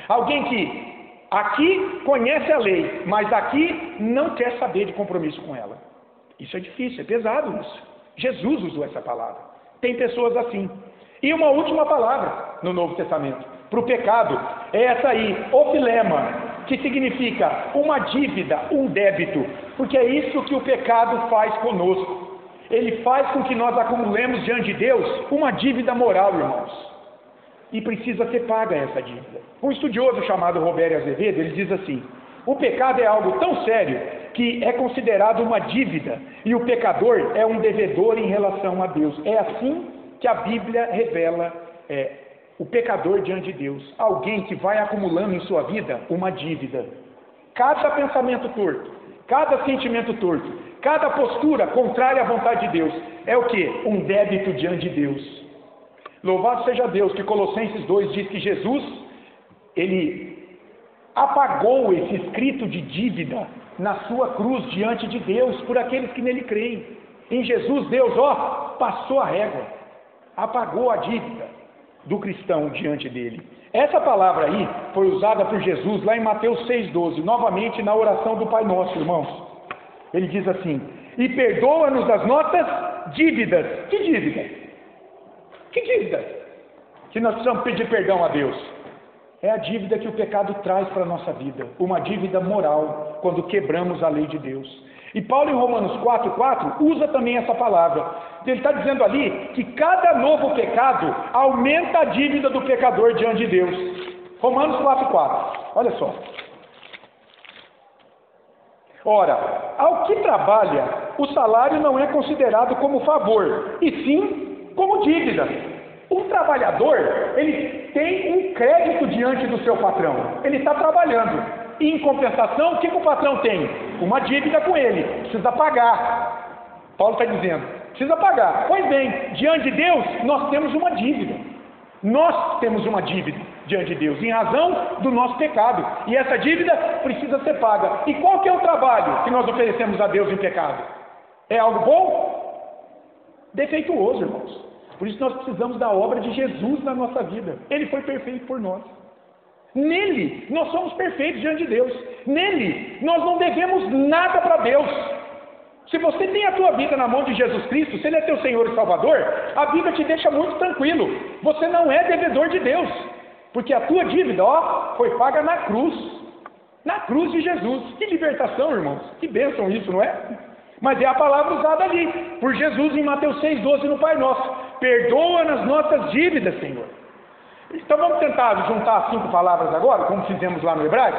Alguém que aqui conhece a lei, mas aqui não quer saber de compromisso com ela. Isso é difícil, é pesado isso. Jesus usou essa palavra. Tem pessoas assim. E uma última palavra no Novo Testamento, para o pecado, é essa aí, ofilema, que significa uma dívida, um débito, porque é isso que o pecado faz conosco. Ele faz com que nós acumulemos diante de Deus uma dívida moral, irmãos. E precisa ser paga essa dívida. Um estudioso chamado Robério Azevedo, ele diz assim: o pecado é algo tão sério que é considerado uma dívida, e o pecador é um devedor em relação a Deus. É assim que a Bíblia revela o pecador diante de Deus. Alguém que vai acumulando em sua vida uma dívida. Cada pensamento torto, cada sentimento torto, cada postura contrária à vontade de Deus, é o que? Um débito diante de Deus. Louvado seja Deus que Colossenses 2 diz que Jesus, ele apagou esse escrito de dívida na sua cruz diante de Deus, por aqueles que nele creem. Em Jesus, Deus, passou a régua, apagou a dívida do cristão diante dele. Essa palavra aí foi usada por Jesus lá em Mateus 6,12, novamente na oração do Pai Nosso, irmãos. Ele diz assim: e perdoa-nos as nossas dívidas. Que dívidas? Que dívida? Que nós precisamos pedir perdão a Deus. É a dívida que o pecado traz para a nossa vida. Uma dívida moral, quando quebramos a lei de Deus. E Paulo em Romanos 4,4 usa também essa palavra. Ele está dizendo ali que cada novo pecado aumenta a dívida do pecador diante de Deus. Romanos 4,4. Olha só. Ora, ao que trabalha, o salário não é considerado como favor, e sim como dívida. Um trabalhador, ele tem um crédito diante do seu patrão. Ele está trabalhando. E em compensação, o que o patrão tem? Uma dívida com ele. Precisa pagar. Paulo está dizendo, precisa pagar. Pois bem, diante de Deus, nós temos uma dívida. Nós temos uma dívida diante de Deus, em razão do nosso pecado. E essa dívida precisa ser paga. E qual que é o trabalho que nós oferecemos a Deus em pecado? É algo bom? Defeituoso, irmãos. Por isso nós precisamos da obra de Jesus na nossa vida. Ele foi perfeito por nós. Nele, nós somos perfeitos diante de Deus. Nele, nós não devemos nada para Deus. Se você tem a tua vida na mão de Jesus Cristo, se Ele é teu Senhor e Salvador, a Bíblia te deixa muito tranquilo. Você não é devedor de Deus. Porque a tua dívida, foi paga na cruz. Na cruz de Jesus. Que libertação, irmãos. Que bênção isso, não é? Mas é a palavra usada ali, por Jesus em Mateus 6,12 no Pai Nosso. Perdoa nas nossas dívidas, Senhor. Então vamos tentar juntar as 5 palavras agora, como fizemos lá no hebraico.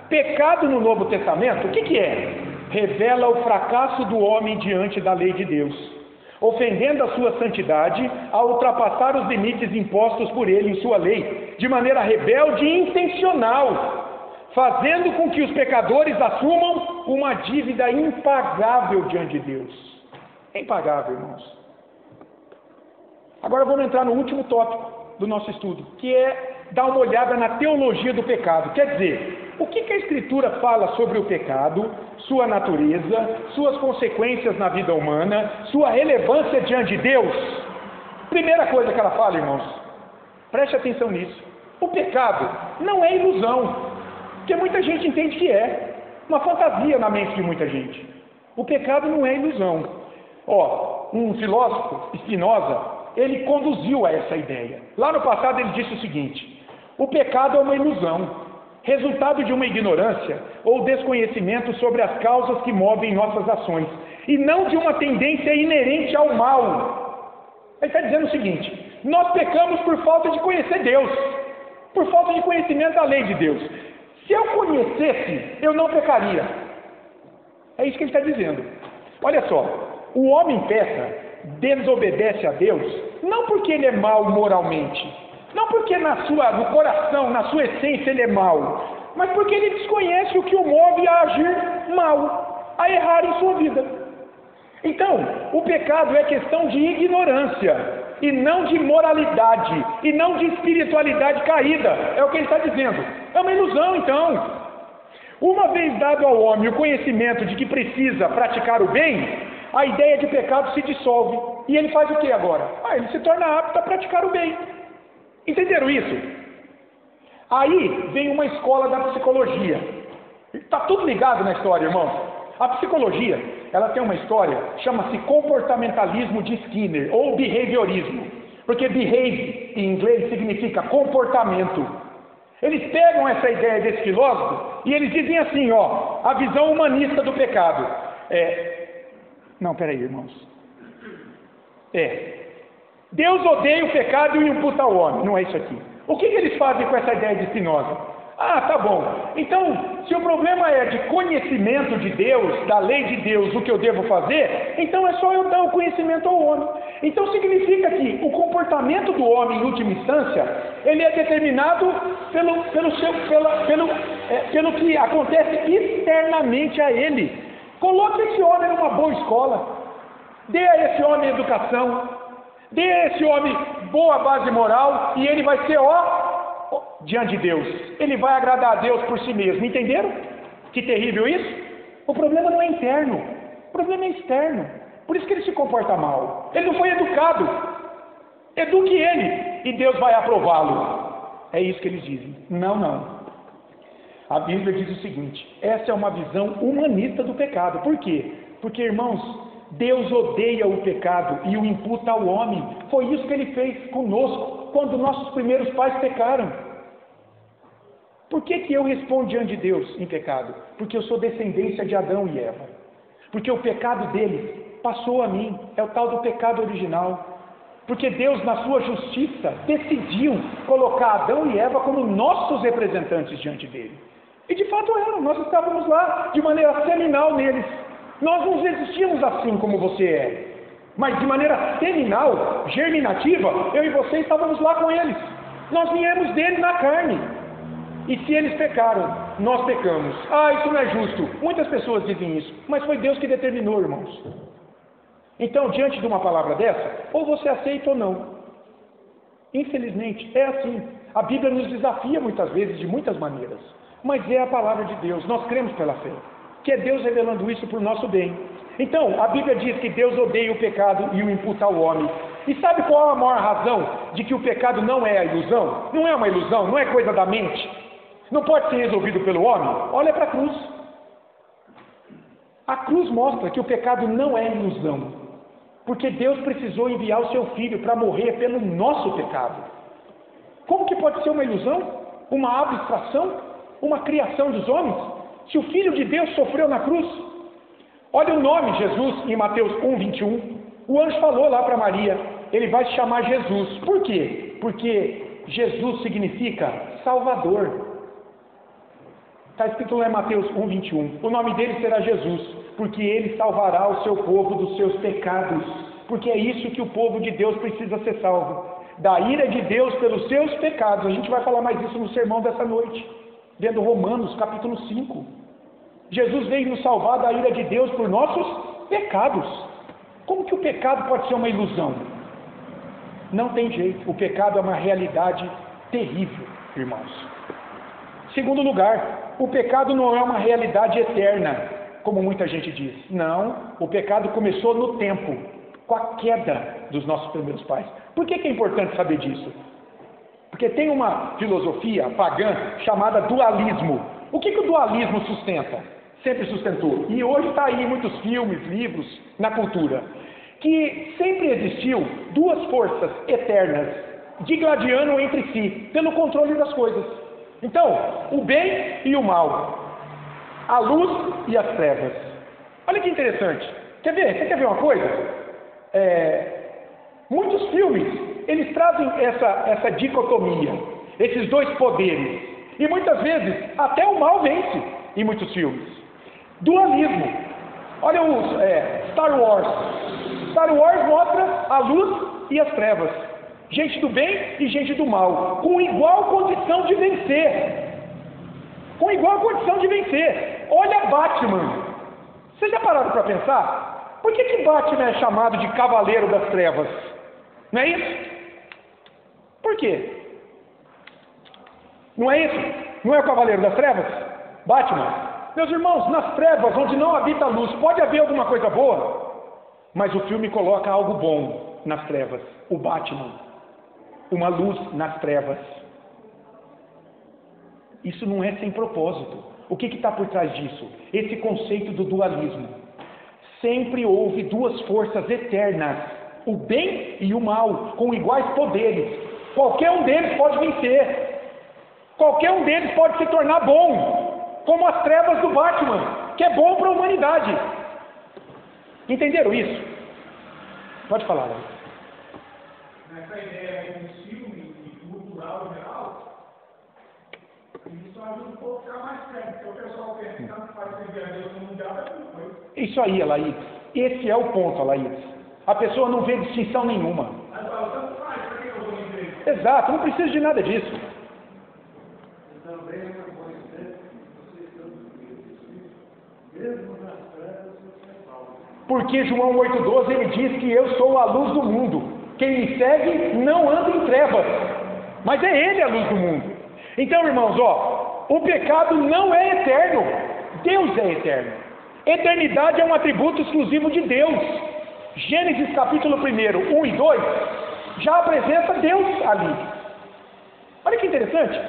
Pecado no Novo Testamento, o que é? Revela o fracasso do homem diante da lei de Deus, ofendendo a sua santidade ao ultrapassar os limites impostos por ele em sua lei, de maneira rebelde e intencional, fazendo com que os pecadores assumam uma dívida impagável diante de Deus. É impagável, irmãos. Agora vamos entrar no último tópico do nosso estudo, que é dar uma olhada na teologia do pecado. Quer dizer, o que a Escritura fala sobre o pecado, sua natureza, suas consequências na vida humana, sua relevância diante de Deus? Primeira coisa que ela fala, irmãos, preste atenção nisso. O pecado não é ilusão, porque muita gente entende que é uma fantasia na mente de muita gente. O pecado não é ilusão. Um filósofo, Spinoza, ele conduziu a essa ideia. Lá no passado ele disse o seguinte: o pecado é uma ilusão, resultado de uma ignorância ou desconhecimento sobre as causas que movem nossas ações, e não de uma tendência inerente ao mal. Ele está dizendo o seguinte: nós pecamos por falta de conhecer Deus, por falta de conhecimento da lei de Deus. Se eu conhecesse, eu não pecaria. É isso que ele está dizendo. Olha só, o homem peca, desobedece a Deus, não porque ele é mau moralmente, não porque no coração, na sua essência ele é mau, mas porque ele desconhece o que o move a agir mal, a errar em sua vida. Então, o pecado é questão de ignorância, e não de moralidade, e não de espiritualidade caída. É o que ele está dizendo. É uma ilusão, então. Uma vez dado ao homem o conhecimento de que precisa praticar o bem, a ideia de pecado se dissolve. E ele faz o que agora? Ele se torna apto a praticar o bem. Entenderam isso? Aí vem uma escola da psicologia. Está tudo ligado na história, irmãos. A psicologia, ela tem uma história, chama-se comportamentalismo de Skinner, ou behaviorismo, porque behave em inglês significa comportamento. Eles pegam essa ideia desse filósofo e eles dizem assim, ó, a visão humanista do pecado. Não, peraí, irmãos. Deus odeia o pecado e o imputa ao homem. Não é isso aqui. O que eles fazem com essa ideia de Spinoza? Tá bom. Então, se o problema é de conhecimento de Deus, da lei de Deus, o que eu devo fazer, então é só eu dar o conhecimento ao homem. Então significa que o comportamento do homem, em última instância, ele é determinado pelo que acontece externamente a ele. Coloque esse homem numa boa escola, dê a esse homem educação, dê a esse homem boa base moral, e ele vai ser, diante de Deus, ele vai agradar a Deus por si mesmo. Entenderam? Que terrível isso? O problema não é interno, o problema é externo. Por isso que ele se comporta mal. Ele não foi educado. Eduque ele e Deus vai aprová-lo. É isso que eles dizem. Não. A Bíblia diz o seguinte: essa é uma visão humanista do pecado. Por quê? Porque, irmãos, Deus odeia o pecado e o imputa ao homem. Foi isso que ele fez conosco quando nossos primeiros pais pecaram. Por que eu respondo diante de Deus em pecado? Porque eu sou descendência de Adão e Eva. Porque o pecado deles passou a mim. É o tal do pecado original. Porque Deus, na sua justiça, decidiu colocar Adão e Eva como nossos representantes diante dele. E de fato eram. Nós estávamos lá de maneira seminal neles. Nós não existíamos assim como você é. Mas de maneira seminal, germinativa, eu e você estávamos lá com eles. Nós viemos dele na carne. E se eles pecaram, nós pecamos. Isso não é justo. Muitas pessoas dizem isso. Mas foi Deus que determinou, irmãos. Então, diante de uma palavra dessa, ou você aceita ou não. Infelizmente, é assim. A Bíblia nos desafia muitas vezes, de muitas maneiras. Mas é a palavra de Deus. Nós cremos pela fé. Que é Deus revelando isso por nosso bem. Então, a Bíblia diz que Deus odeia o pecado e o imputa ao homem. E sabe qual é a maior razão de que o pecado não é a ilusão? Não é uma ilusão, não é coisa da mente. Não pode ser resolvido pelo homem? Olha para a cruz. A cruz mostra que o pecado não é ilusão. Porque Deus precisou enviar o seu Filho para morrer pelo nosso pecado. Como que pode ser uma ilusão? Uma abstração? Uma criação dos homens? Se o Filho de Deus sofreu na cruz? Olha o nome Jesus em Mateus 1:21. O anjo falou lá para Maria, ele vai se chamar Jesus. Por quê? Porque Jesus significa Salvador. Está escrito lá em Mateus 1:21. O nome dele será Jesus, porque ele salvará o seu povo dos seus pecados. Porque é isso que o povo de Deus precisa ser salvo. Da ira de Deus pelos seus pecados. A gente vai falar mais isso no sermão dessa noite. Dentro de Romanos, capítulo 5. Jesus veio nos salvar da ira de Deus por nossos pecados. Como que o pecado pode ser uma ilusão? Não tem jeito. O pecado é uma realidade terrível, irmãos. Segundo lugar, o pecado não é uma realidade eterna, como muita gente diz. Não, o pecado começou no tempo, com a queda dos nossos primeiros pais. Por que é importante saber disso? Porque tem uma filosofia pagã chamada dualismo. O que o dualismo sustenta? Sempre sustentou. E hoje está aí em muitos filmes, livros, na cultura. Que sempre existiu duas forças eternas, digladiando entre si, pelo controle das coisas. Então, o bem e o mal. A luz e as trevas. Olha que interessante. Quer ver? Você quer ver uma coisa? Muitos filmes, eles trazem essa dicotomia, esses dois poderes. E muitas vezes, até o mal vence em muitos filmes. Dualismo. Olha o Star Wars. Star Wars mostra a luz e as trevas. Gente do bem e gente do mal. Com igual condição de vencer. Com igual condição de vencer. Olha Batman. Vocês já pararam para pensar? Por que Batman é chamado de Cavaleiro das Trevas? Não é isso? Por quê? Não é isso? Não é o Cavaleiro das Trevas? Batman. Meus irmãos, nas trevas, onde não habita a luz, pode haver alguma coisa boa? Mas o filme coloca algo bom nas trevas. O Batman. Uma luz nas trevas. Isso não é sem propósito. O que está por trás disso? Esse conceito do dualismo. Sempre houve duas forças eternas, o bem e o mal, com iguais poderes. Qualquer um deles pode vencer. Qualquer um deles pode se tornar bom, como as trevas do Batman, que é bom para a humanidade. Entenderam isso? Pode falar, Léo. Nessa ideia do filme e cultural geral, isso ajuda um pouco a ficar mais perto, porque o pessoal pensa que tanto faz servir a Deus no mundial, é tudo coisa. Isso aí, Alaís. Esse é o ponto, Alaís. A pessoa não vê distinção nenhuma. Mas fala, tanto faz, para que eu vou me ver? Exato, não precisa de nada disso. Também é uma coisa que vocês estão mesmo nas trevas, você é salvo. Porque João 8,12 ele diz que eu sou a luz do mundo. Quem me segue não anda em trevas, mas é ele a luz do mundo. Então, irmãos, o pecado não é eterno, Deus é eterno. Eternidade é um atributo exclusivo de Deus. Gênesis capítulo 1, 1 e 2, já apresenta Deus ali. Olha que interessante.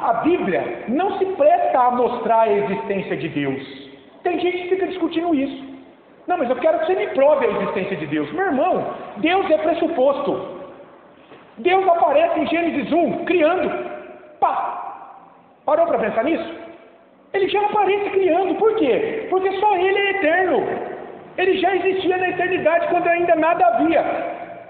A Bíblia não se presta a mostrar a existência de Deus. Tem gente que fica discutindo isso. Não, mas eu quero que você me prove a existência de Deus. Meu irmão, Deus é pressuposto. Deus aparece em Gênesis 1, criando. Pá! Parou para pensar nisso? Ele já aparece criando. Por quê? Porque só Ele é eterno. Ele já existia na eternidade quando ainda nada havia.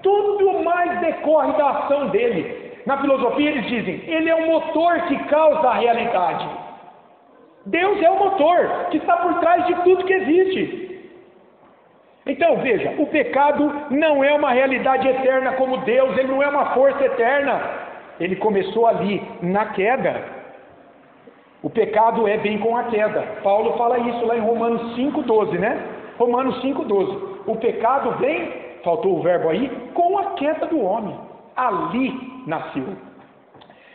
Tudo mais decorre da ação dele. Na filosofia eles dizem, Ele é o motor que causa a realidade. Deus é o motor que está por trás de tudo que existe. Então veja, o pecado não é uma realidade eterna como Deus, ele não é uma força eterna. Ele começou ali, na queda. O pecado é bem com a queda. Paulo fala isso lá em Romanos 5,12, né? Romanos 5,12. O pecado vem, faltou o verbo aí, com a queda do homem. Ali nasceu.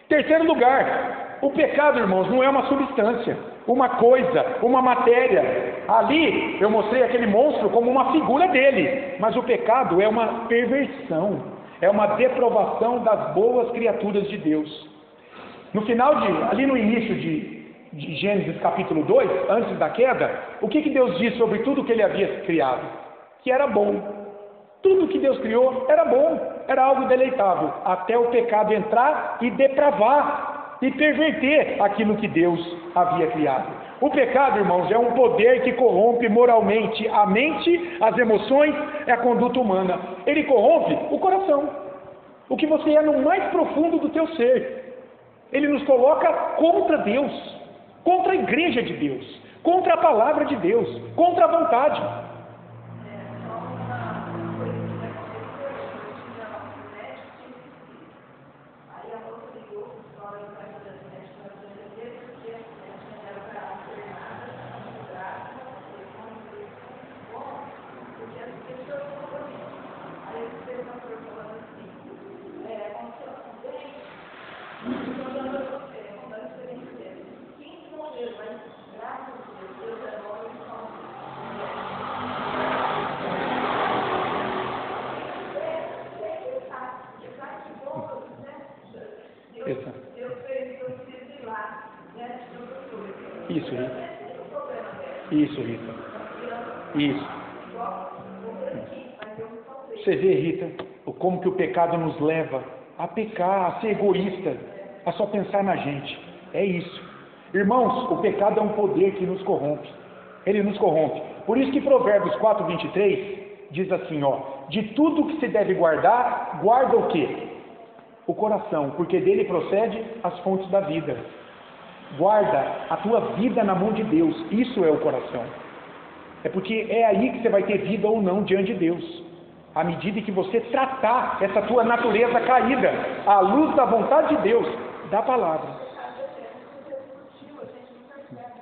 Terceiro lugar, o pecado, irmãos, não é uma substância, uma coisa, uma matéria. Ali eu mostrei aquele monstro como uma figura dele, mas o pecado é uma perversão, é uma deprovação das boas criaturas de Deus. No final ali no início de Gênesis capítulo 2, antes da queda, o que Deus diz sobre tudo que ele havia criado? Que era bom. Tudo que Deus criou era bom, era algo deleitável, até o pecado entrar e depravar e perverter aquilo que Deus havia criado. O pecado, irmãos, é um poder que corrompe moralmente a mente, as emoções e a conduta humana. Ele corrompe o coração, o que você é no mais profundo do teu ser. Ele nos coloca contra Deus, contra a igreja de Deus, contra a palavra de Deus, contra a vontade. Isso, Rita. Isso, Rita. Isso. Você vê, Rita, como que o pecado nos leva a pecar, a ser egoísta, a só pensar na gente. É isso. Irmãos, o pecado é um poder que nos corrompe. Ele nos corrompe. Por isso que Provérbios 4:23 diz assim, de tudo que se deve guardar, guarda o quê? O coração, porque dele procede as fontes da vida. Guarda a tua vida na mão de Deus. Isso é o coração. É porque é aí que você vai ter vida ou não diante de Deus. À medida que você tratar essa tua natureza caída, à luz da vontade de Deus, da palavra.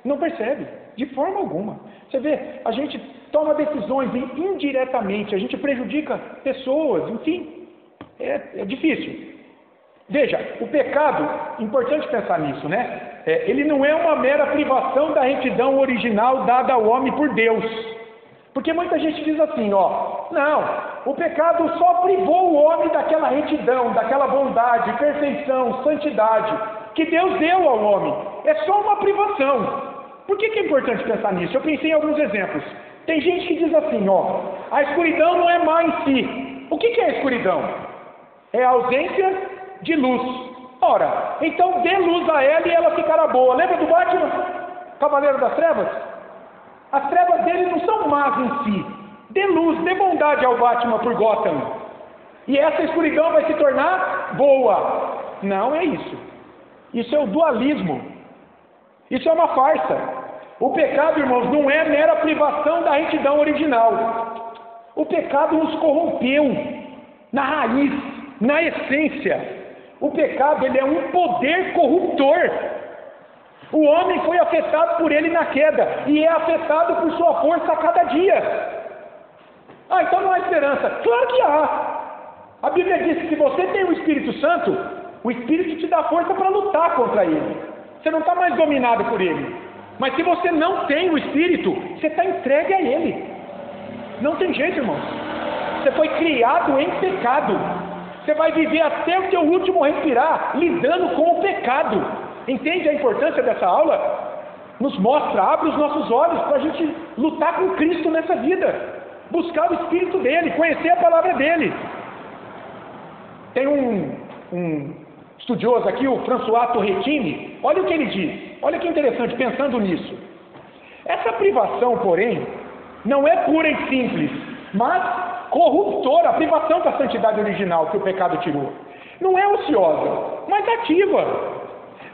Não percebe, de forma alguma. Você vê, a gente toma decisões indiretamente, a gente prejudica pessoas, enfim, é difícil. Veja, o pecado, importante pensar nisso, né? Ele não é uma mera privação da retidão original dada ao homem por Deus. Porque muita gente diz assim, não, o pecado só privou o homem daquela retidão, daquela bondade, perfeição, santidade, que Deus deu ao homem. é só uma privação. Por que é importante pensar nisso? Eu pensei em alguns exemplos. Tem gente que diz assim, ó, a escuridão não é má em si. O que é a escuridão? É a ausência de luz. Ora, então dê luz a ela e ela ficará boa. Lembra do Batman? Cavaleiro das Trevas? As trevas dele não são más em si. Dê luz, dê bondade ao Batman por Gotham. E essa escuridão vai se tornar boa. Não é isso. Isso é o dualismo. Isso é uma farsa. O pecado, irmãos, não é mera privação da retidão original. O pecado nos corrompeu na raiz, na essência. O pecado, ele é um poder corruptor. O homem foi afetado por ele na queda e é afetado por sua força a cada dia. Ah, então não há esperança. Claro que há. A Bíblia diz que se você tem o Espírito Santo, o Espírito te dá força para lutar contra ele. Você não está mais dominado por ele. Mas se você não tem o Espírito, você está entregue a ele. Não tem jeito, irmãos. Você foi criado em pecado. Você vai viver até o teu último respirar lidando com o pecado. Entende a importância dessa aula? Nos mostra, abre os nossos olhos para a gente lutar com Cristo nessa vida. Buscar o Espírito dele, conhecer a palavra dele. Tem um estudioso aqui, o François Torretini, olha o que ele diz. Olha que interessante, pensando nisso. Essa privação, porém, não é pura e simples, mas corruptora, a privação da santidade original que o pecado tirou. Não é ociosa, mas ativa.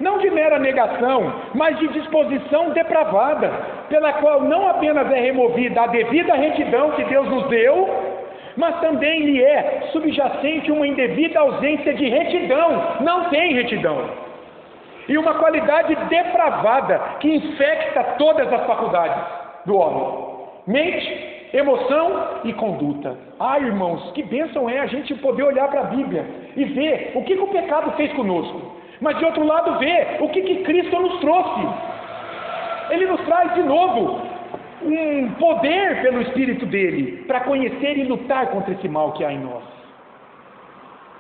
Não de mera negação, mas de disposição depravada, pela qual não apenas é removida a devida retidão que Deus nos deu, mas também lhe é subjacente uma indevida ausência de retidão. Não tem retidão. E uma qualidade depravada que infecta todas as faculdades do homem. Mente, emoção e conduta. Ah, irmãos, que bênção é a gente poder olhar para a Bíblia e ver o que o pecado fez conosco. Mas de outro lado ver o que Cristo nos trouxe. Ele nos traz de novo um poder pelo Espírito dele para conhecer e lutar contra esse mal que há em nós.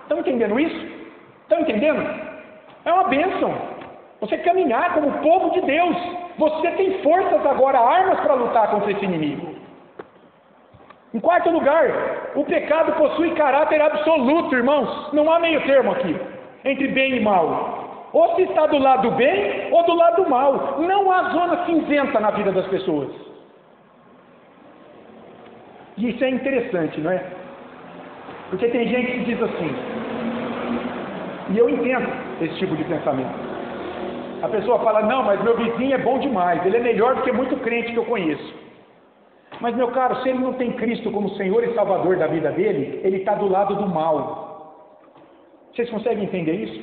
Estão entendendo isso? Estão entendendo? É uma bênção. Você caminhar como povo de Deus. Você tem forças agora, armas para lutar contra esse inimigo. Em quarto lugar, o pecado possui caráter absoluto, irmãos. Não há meio termo aqui, entre bem e mal. Ou se está do lado do bem, ou do lado do mal. Não há zona cinzenta na vida das pessoas. E isso é interessante, não é? Porque tem gente que diz assim, e eu entendo esse tipo de pensamento. A pessoa fala, não, mas meu vizinho é bom demais, ele é melhor do que muito crente que eu conheço. Mas, meu caro, se ele não tem Cristo como Senhor e Salvador da vida dele, ele está do lado do mal. Vocês conseguem entender isso?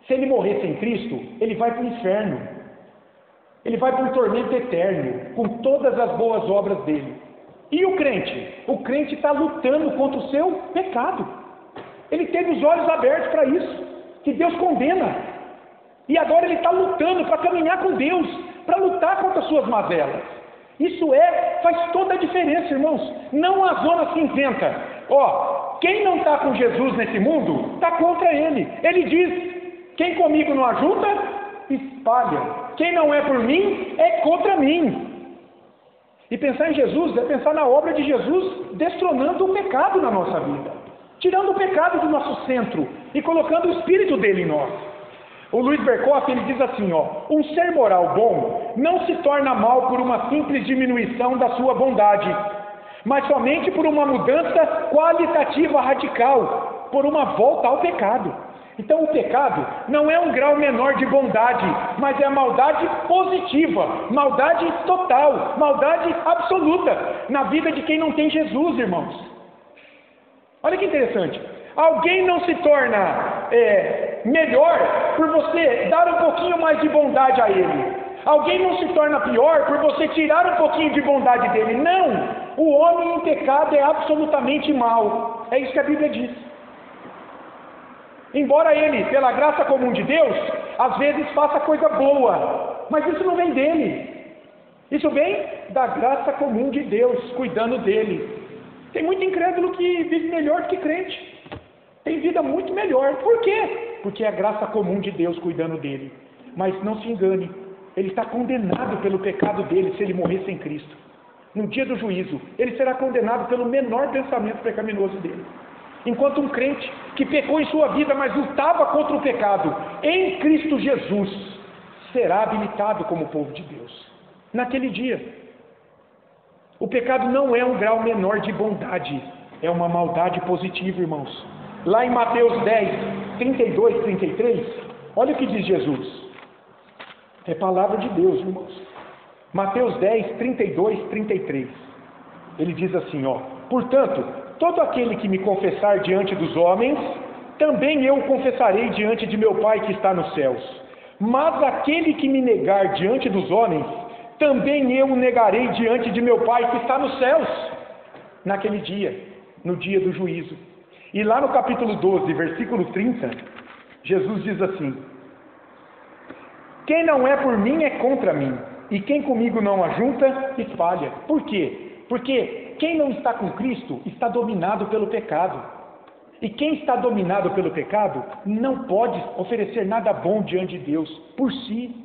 Se ele morrer sem Cristo, ele vai para o inferno. Ele vai para um tormento eterno, com todas as boas obras dele. E o crente? O crente está lutando contra o seu pecado. Ele teve os olhos abertos para isso, que Deus condena. E agora ele está lutando para caminhar com Deus, para lutar contra as suas mazelas. Isso faz toda a diferença, irmãos. Não há zona cinzenta. Ó, quem não está com Jesus nesse mundo, está contra ele. Ele diz, quem comigo não ajunta, espalha. Quem não é por mim, é contra mim. E pensar em Jesus é pensar na obra de Jesus destronando o pecado na nossa vida. Tirando o pecado do nosso centro e colocando o Espírito dele em nós. O Luiz Berkoff, ele diz assim, ó, um ser moral bom não se torna mal por uma simples diminuição da sua bondade, mas somente por uma mudança qualitativa radical, por uma volta ao pecado. Então o pecado não é um grau menor de bondade, mas é a maldade positiva, maldade total, maldade absoluta, na vida de quem não tem Jesus, irmãos. Olha que interessante. Alguém não se torna melhor por você dar um pouquinho mais de bondade a ele. Alguém não se torna pior por você tirar um pouquinho de bondade dele. Não! O homem em pecado é absolutamente mau. É isso que a Bíblia diz. Embora ele, pela graça comum de Deus, às vezes faça coisa boa, mas isso não vem dele. Isso vem da graça comum de Deus, cuidando dele. Tem muito incrédulo que vive melhor do que crente. Tem vida muito melhor. Por quê? Porque é a graça comum de Deus cuidando dele. mas não se engane, ele está condenado pelo pecado dele se ele morrer sem Cristo. No dia do juízo, ele será condenado pelo menor pensamento pecaminoso dele. Enquanto um crente que pecou em sua vida, mas lutava contra o pecado, em Cristo Jesus, será habilitado como povo de Deus. Naquele dia, o pecado não é um grau menor de bondade, é uma maldade positiva, irmãos. Lá em Mateus 10, 32, 33, olha o que diz Jesus. É palavra de Deus, irmãos. Mateus 10, 32, 33. Ele diz assim, ó: portanto, todo aquele que me confessar diante dos homens, também eu o confessarei diante de meu Pai que está nos céus. Mas aquele que me negar diante dos homens, também eu o negarei diante de meu Pai que está nos céus. Naquele dia, no dia do juízo. E lá no capítulo 12, versículo 30, Jesus diz assim: quem não é por mim é contra mim, e quem comigo não ajunta, espalha. Por quê? Porque quem não está com Cristo está dominado pelo pecado. E quem está dominado pelo pecado não pode oferecer nada bom diante de Deus por si.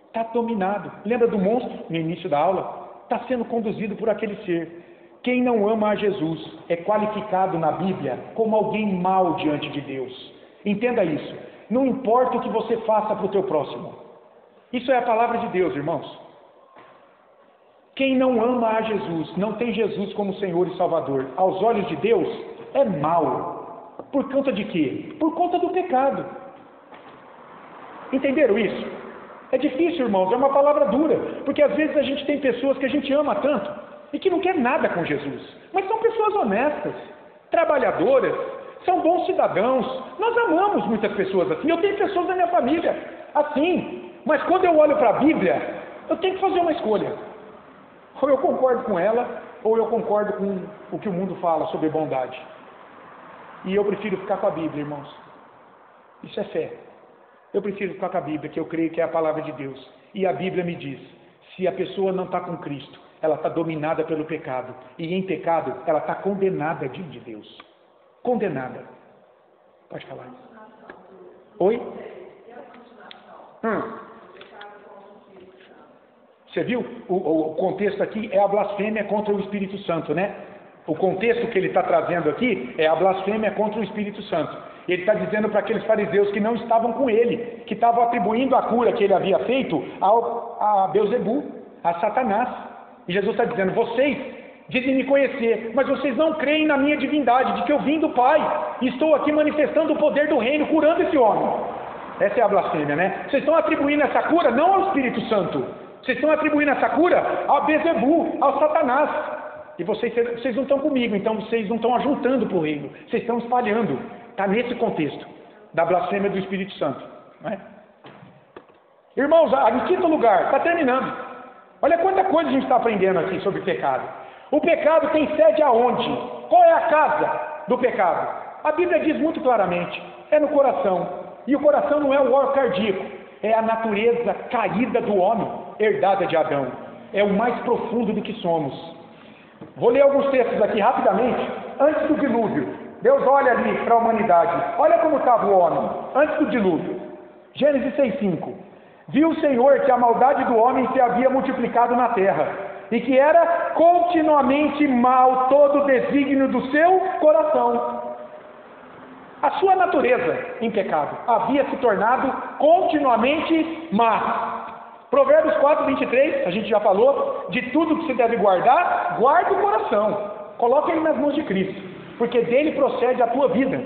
Está dominado. Lembra do monstro no início da aula? Está sendo conduzido por aquele ser. Quem não ama a Jesus é qualificado na Bíblia como alguém mau diante de Deus. Entenda isso. Não importa o que você faça para o teu próximo. Isso é a palavra de Deus, irmãos. Quem não ama a Jesus, não tem Jesus como Senhor e Salvador, aos olhos de Deus, é mau. Por conta de quê? Por conta do pecado. Entenderam isso? É difícil, irmãos, é uma palavra dura, porque às vezes a gente tem pessoas que a gente ama tanto e que não quer nada com Jesus, mas são pessoas honestas, trabalhadoras, são bons cidadãos. Nós amamos muitas pessoas assim. Eu tenho pessoas da minha família assim, mas quando eu olho para a Bíblia, eu tenho que fazer uma escolha. Ou eu concordo com ela, ou eu concordo com o que o mundo fala sobre bondade. E eu prefiro ficar com a Bíblia, irmãos. Isso é fé. Eu prefiro ficar com a Bíblia, que eu creio que é a palavra de Deus. E a Bíblia me diz, se a pessoa não está com Cristo, ela está dominada pelo pecado. E em pecado, ela está condenada diante de Deus. Condenada. Pode falar. Oi? Você viu? O contexto aqui é a blasfêmia contra o Espírito Santo, né? O contexto que ele está trazendo aqui é a blasfêmia contra o Espírito Santo. Ele está dizendo para aqueles fariseus que não estavam com ele, que estavam atribuindo a cura que ele havia feito a Beelzebul, a Satanás. E Jesus está dizendo, vocês dizem me conhecer, mas vocês não creem na minha divindade, de que eu vim do Pai, e estou aqui manifestando o poder do reino, curando esse homem. Essa é a blasfêmia, né? Vocês estão atribuindo essa cura não ao Espírito Santo, vocês estão atribuindo essa cura a Beelzebul, ao Satanás. E vocês não estão comigo, então vocês não estão ajuntando para o reino, vocês estão espalhando. Está nesse contexto da blasfêmia do Espírito Santo, não é? Irmãos, em quinto lugar, está terminando. Olha quanta coisa a gente está aprendendo aqui sobre pecado. O pecado tem sede aonde? Qual é a casa do pecado? A Bíblia diz muito claramente, é no coração. E o coração não é o órgão cardíaco, é a natureza caída do homem, herdada de Adão. É o mais profundo do que somos. Vou ler alguns textos aqui rapidamente. Antes do dilúvio, Deus olha ali para a humanidade. Olha como estava o homem antes do dilúvio. Gênesis 6:5. Viu o Senhor que a maldade do homem se havia multiplicado na terra, e que era continuamente mal todo o desígnio do seu coração. A sua natureza em pecado havia se tornado continuamente má. Provérbios 4:23, a gente já falou, de tudo que se deve guardar, guarda o coração. Coloca ele nas mãos de Cristo, porque dele procede a tua vida.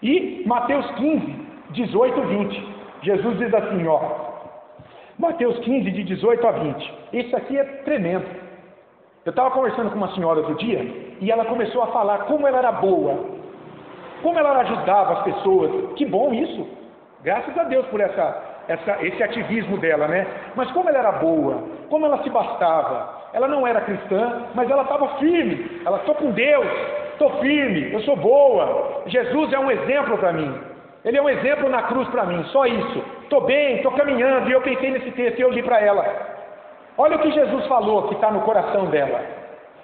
E Mateus 15:18-20. Jesus diz assim, ó. Mateus 15, de 18 a 20. Isso aqui é tremendo. Eu estava conversando com uma senhora outro dia, e ela começou a falar como ela era boa, como ela ajudava as pessoas. Que bom isso. Graças a Deus por esse ativismo dela, né? Mas como ela era boa, como ela se bastava. Ela não era cristã, mas ela estava firme. Ela, estou com Deus, estou firme, eu sou boa. Jesus é um exemplo para mim. Ele é um exemplo na cruz para mim, só isso. Estou bem, estou caminhando. E eu pensei nesse texto e eu li para ela. Olha o que Jesus falou que está no coração dela.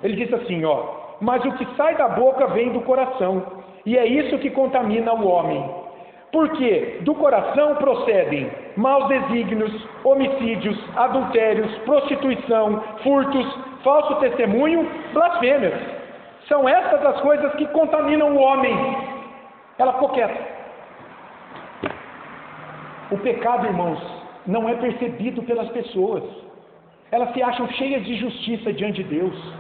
Ele disse assim, ó. Mas o que sai da boca vem do coração, e é isso que contamina o homem. Porque do coração procedem maus desígnios, homicídios, adultérios, prostituição, furtos, falso testemunho, blasfêmias. São estas as coisas que contaminam o homem. Ela ficou quieta. O pecado, irmãos, não é percebido pelas pessoas. Elas se acham cheias de justiça diante de Deus.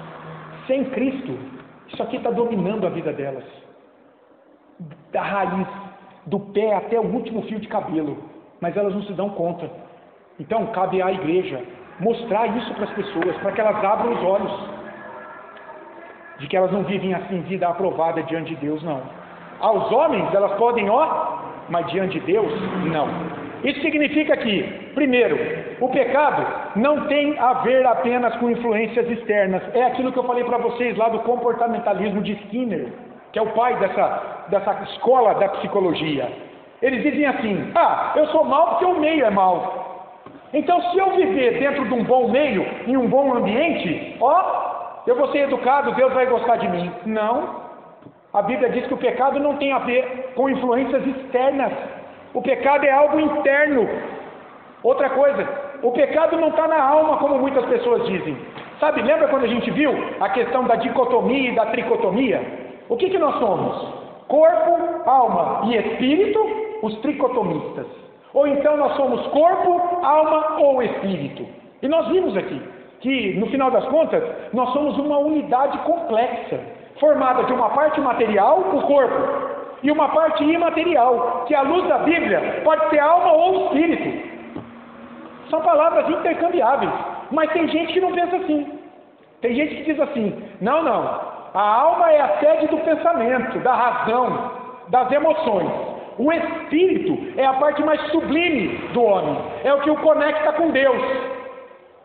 Sem Cristo, isso aqui está dominando a vida delas. Da raiz, do pé até o último fio de cabelo. Mas elas não se dão conta. Então, cabe à igreja mostrar isso para as pessoas, para que elas abram os olhos. De que elas não vivem assim, vida aprovada diante de Deus, não. Aos homens, elas podem, mas diante de Deus, não. Isso significa que, primeiro, o pecado não tem a ver apenas com influências externas. É aquilo que eu falei para vocês lá do comportamentalismo de Skinner, que é o pai dessa escola da psicologia. Eles dizem assim: eu sou mau porque o meio é mau. Então, se eu viver dentro de um bom meio, em um bom ambiente, eu vou ser educado, Deus vai gostar de mim. Não. A Bíblia diz que o pecado não tem a ver com influências externas. O pecado é algo interno. Outra coisa, o pecado não está na alma, como muitas pessoas dizem. Sabe, lembra quando a gente viu a questão da dicotomia e da tricotomia? O que nós somos? Corpo, alma e espírito, os tricotomistas. Ou então nós somos corpo, alma ou espírito. E nós vimos aqui que, no final das contas, nós somos uma unidade complexa, formada de uma parte material, o corpo, e uma parte imaterial, que à luz da Bíblia pode ser alma ou espírito. São palavras intercambiáveis, mas tem gente que não pensa assim. Tem gente que diz assim: não, a alma é a sede do pensamento, da razão, das emoções. O espírito é a parte mais sublime do homem, é o que o conecta com Deus.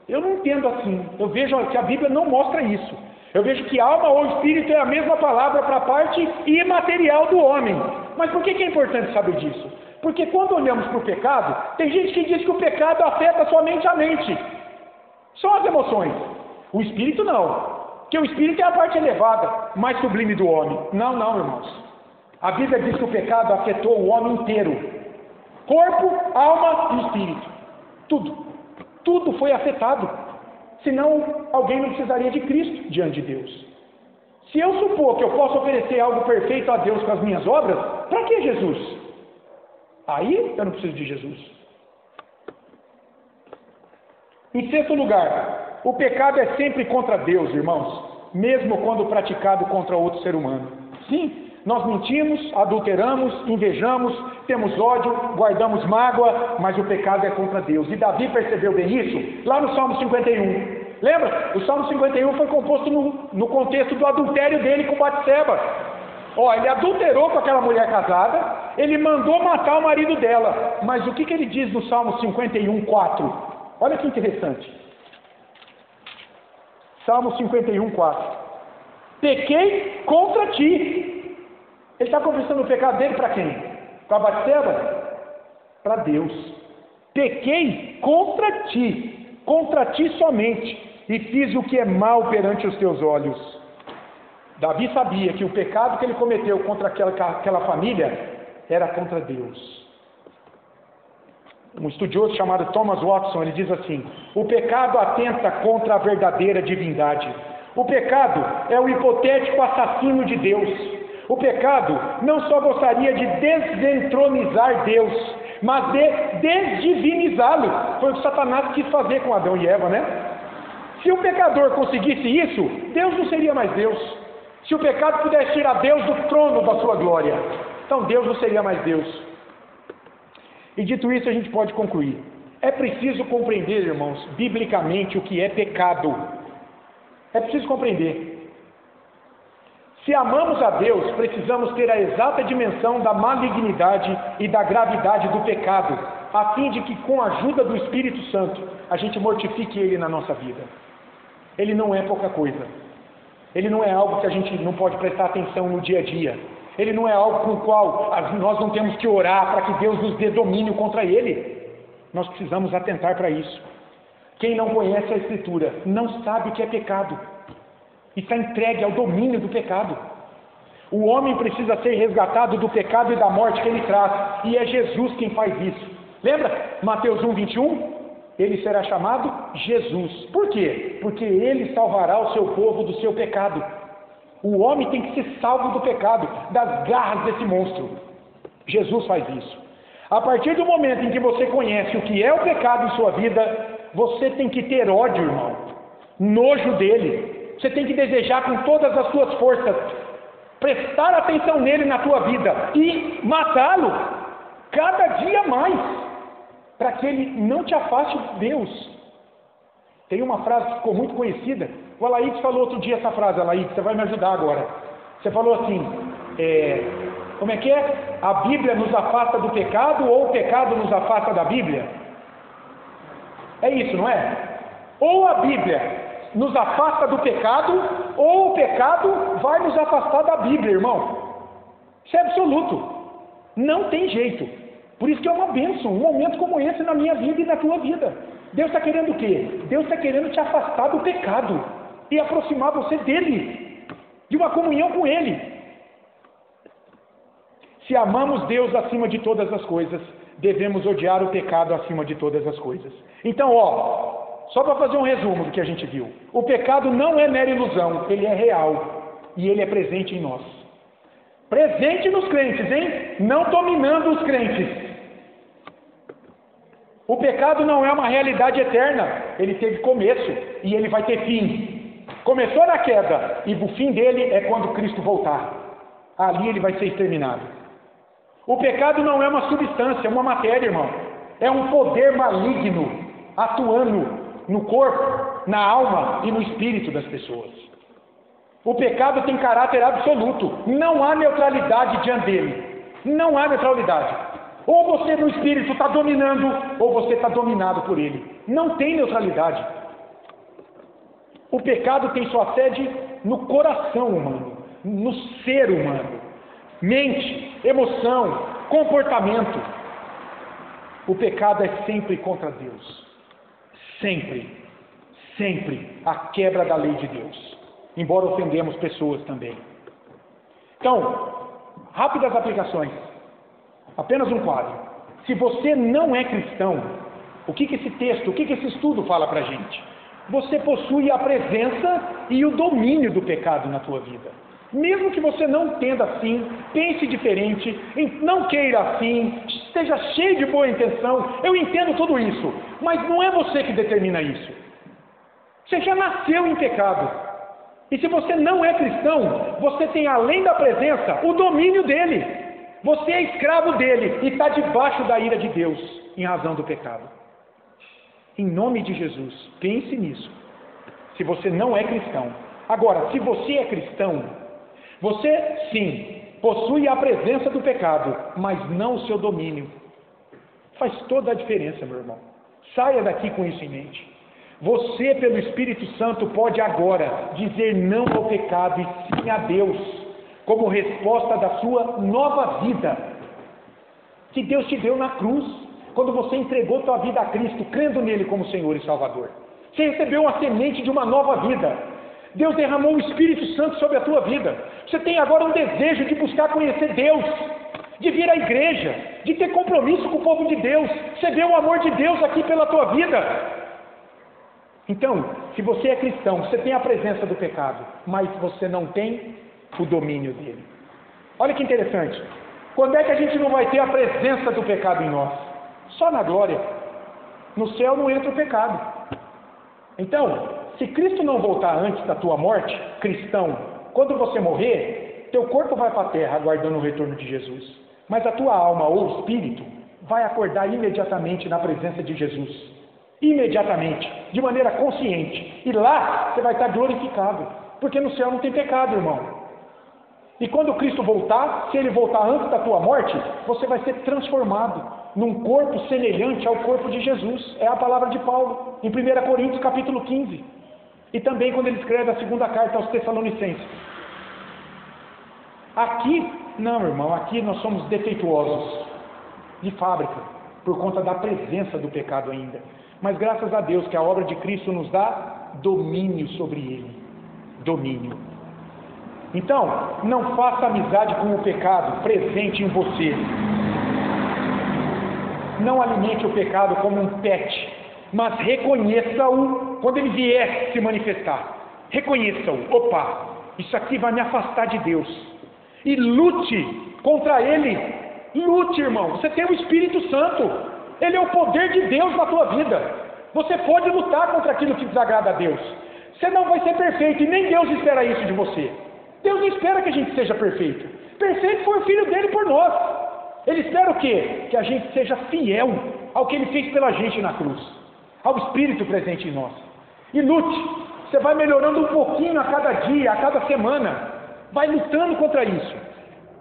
Eu não entendo assim. Eu vejo que a Bíblia não mostra isso. Eu vejo que alma ou espírito é a mesma palavra para a parte imaterial do homem. Mas por que é importante saber disso? Porque quando olhamos para o pecado, tem gente que diz que o pecado afeta somente a mente. São as emoções. O espírito não. Porque o espírito é a parte elevada, mais sublime do homem. Não, irmãos. A Bíblia diz que o pecado afetou o homem inteiro. Corpo, alma e espírito. Tudo foi afetado. Senão, alguém não precisaria de Cristo diante de Deus. Se eu supor que eu posso oferecer algo perfeito a Deus com as minhas obras, para que Jesus? Aí eu não preciso de Jesus. Em sexto lugar, o pecado é sempre contra Deus, irmãos, mesmo quando praticado contra outro ser humano. Sim, nós mentimos, adulteramos, invejamos, temos ódio, guardamos mágoa, mas o pecado é contra Deus. E Davi percebeu bem isso lá no Salmo 51. Lembra? O Salmo 51 foi composto no contexto do adultério dele com Batseba. Ele adulterou com aquela mulher casada, ele mandou matar o marido dela. Mas o que ele diz no Salmo 51:4? Olha que interessante. Salmo 51:4. Pequei contra ti. Ele está confessando o pecado dele para quem? Para Batseba? Para Deus. Pequei contra ti somente, e fiz o que é mal perante os teus olhos. Davi sabia que o pecado que ele cometeu contra aquela família era contra Deus. Um estudioso chamado Thomas Watson, ele diz assim: o pecado atenta contra a verdadeira divindade. O pecado é o hipotético assassino de Deus. O pecado não só gostaria de desentronizar Deus, mas de desdivinizá-lo. Foi o que Satanás quis fazer com Adão e Eva, né? Se o pecador conseguisse isso, Deus não seria mais Deus. Se o pecado pudesse tirar Deus do trono da sua glória, então Deus não seria mais Deus. E dito isso, a gente pode concluir. É preciso compreender, irmãos, biblicamente o que é pecado. É preciso compreender. Se amamos a Deus, precisamos ter a exata dimensão da malignidade e da gravidade do pecado, a fim de que, com a ajuda do Espírito Santo, a gente mortifique ele na nossa vida. Ele não é pouca coisa. Ele não é algo que a gente não pode prestar atenção no dia a dia. Ele não é algo com o qual nós não temos que orar para que Deus nos dê domínio contra ele. Nós precisamos atentar para isso. Quem não conhece a Escritura não sabe o que é pecado. E está entregue ao domínio do pecado. O homem precisa ser resgatado do pecado e da morte que ele traz, e é Jesus quem faz isso. Lembra? Mateus 1:21? Ele será chamado Jesus. Por quê? Porque ele salvará o seu povo do seu pecado. O homem tem que ser salvo do pecado, das garras desse monstro. Jesus faz isso. A partir do momento em que você conhece o que é o pecado em sua vida, você tem que ter ódio, irmão, nojo dele. Você tem que desejar com todas as suas forças, prestar atenção nele na tua vida e matá-lo cada dia mais, para que ele não te afaste de Deus. Tem uma frase que ficou muito conhecida. O Alaídes falou outro dia essa frase. Alaídes, você vai me ajudar agora. Você falou assim, como é que é? A Bíblia nos afasta do pecado ou o pecado nos afasta da Bíblia? É isso, não é? Ou a Bíblia nos afasta do pecado, ou o pecado vai nos afastar da Bíblia, irmão. Isso é absoluto. Não tem jeito. Por isso que é uma bênção, um momento como esse na minha vida e na tua vida. Deus está querendo o quê? Deus está querendo te afastar do pecado e aproximar você dele, de uma comunhão com ele. Se amamos Deus acima de todas as coisas, devemos odiar o pecado acima de todas as coisas. Então, só para fazer um resumo do que a gente viu. O pecado não é mera ilusão, ele é real e ele é presente em nós. Presente nos crentes, hein? Não dominando os crentes. O pecado não é uma realidade eterna, ele teve começo e ele vai ter fim. Começou na queda e o fim dele é quando Cristo voltar. Ali ele vai ser exterminado. O pecado não é uma substância, é uma matéria, irmão. É um poder maligno atuando no corpo, na alma e no espírito das pessoas. O pecado tem caráter absoluto. Não há neutralidade diante dele. Não há neutralidade. Ou você no espírito está dominando, ou você está dominado por ele. Não tem neutralidade. O pecado tem sua sede no coração humano, no ser humano. Mente, emoção, comportamento. O pecado é sempre contra Deus. Sempre. Sempre a quebra da lei de Deus. Embora ofendemos pessoas também. Então, rápidas aplicações. Apenas um quadro. Se você não é cristão, o que esse texto, o que esse estudo fala para a gente? Você possui a presença e o domínio do pecado na tua vida. Mesmo que você não entenda assim, pense diferente, não queira assim, esteja cheio de boa intenção, eu entendo tudo isso, mas não é você que determina isso. Você já nasceu em pecado. E se você não é cristão, você tem além da presença, o domínio dele. Você é escravo dele e está debaixo da ira de Deus, em razão do pecado. Em nome de Jesus, pense nisso. Se você não é cristão. Agora, se você é cristão, você sim, possui a presença do pecado, mas não o seu domínio. Faz toda a diferença, meu irmão. Saia daqui com isso em mente. Você, pelo Espírito Santo, pode agora dizer não ao pecado e sim a Deus, como resposta da sua nova vida, que Deus te deu na cruz, quando você entregou tua vida a Cristo, crendo nele como Senhor e Salvador. Você recebeu uma semente de uma nova vida. Deus derramou o Espírito Santo sobre a tua vida. Você tem agora um desejo de buscar conhecer Deus, de vir à igreja, de ter compromisso com o povo de Deus. Você vê o amor de Deus aqui pela tua vida. Então, se você é cristão, você tem a presença do pecado, mas você não tem o domínio dele. Olha que interessante. Quando é que a gente não vai ter a presença do pecado em nós? Só na glória. No céu não entra o pecado. Então, se Cristo não voltar antes da tua morte, cristão, quando você morrer, teu corpo vai para a terra aguardando o retorno de Jesus. Mas a tua alma ou espírito vai acordar imediatamente na presença de Jesus. Imediatamente, de maneira consciente. E lá você vai estar glorificado. Porque no céu não tem pecado, irmão. E quando Cristo voltar, se Ele voltar antes da tua morte, você vai ser transformado num corpo semelhante ao corpo de Jesus. É a palavra de Paulo, em 1 Coríntios capítulo 15. E também quando ele escreve a segunda carta aos Tessalonicenses. Aqui, não, irmão, aqui nós somos defeituosos de fábrica, por conta da presença do pecado ainda. Mas graças a Deus que a obra de Cristo nos dá domínio sobre ele. Domínio. Então, não faça amizade com o pecado presente em você. Não alimente o pecado como um pet, mas reconheça-o quando ele vier se manifestar. Reconheça-o. Opa, isso aqui vai me afastar de Deus. E lute contra ele. Lute, irmão. Você tem o Espírito Santo. Ele é o poder de Deus na tua vida. Você pode lutar contra aquilo que desagrada a Deus. Você não vai ser perfeito, e nem Deus espera isso de você. Deus não espera que a gente seja perfeito. Perfeito foi o Filho dele por nós. Ele espera o quê? Que a gente seja fiel ao que ele fez pela gente na cruz, ao Espírito presente em nós. E lute. Você vai melhorando um pouquinho a cada dia, a cada semana. Vai lutando contra isso.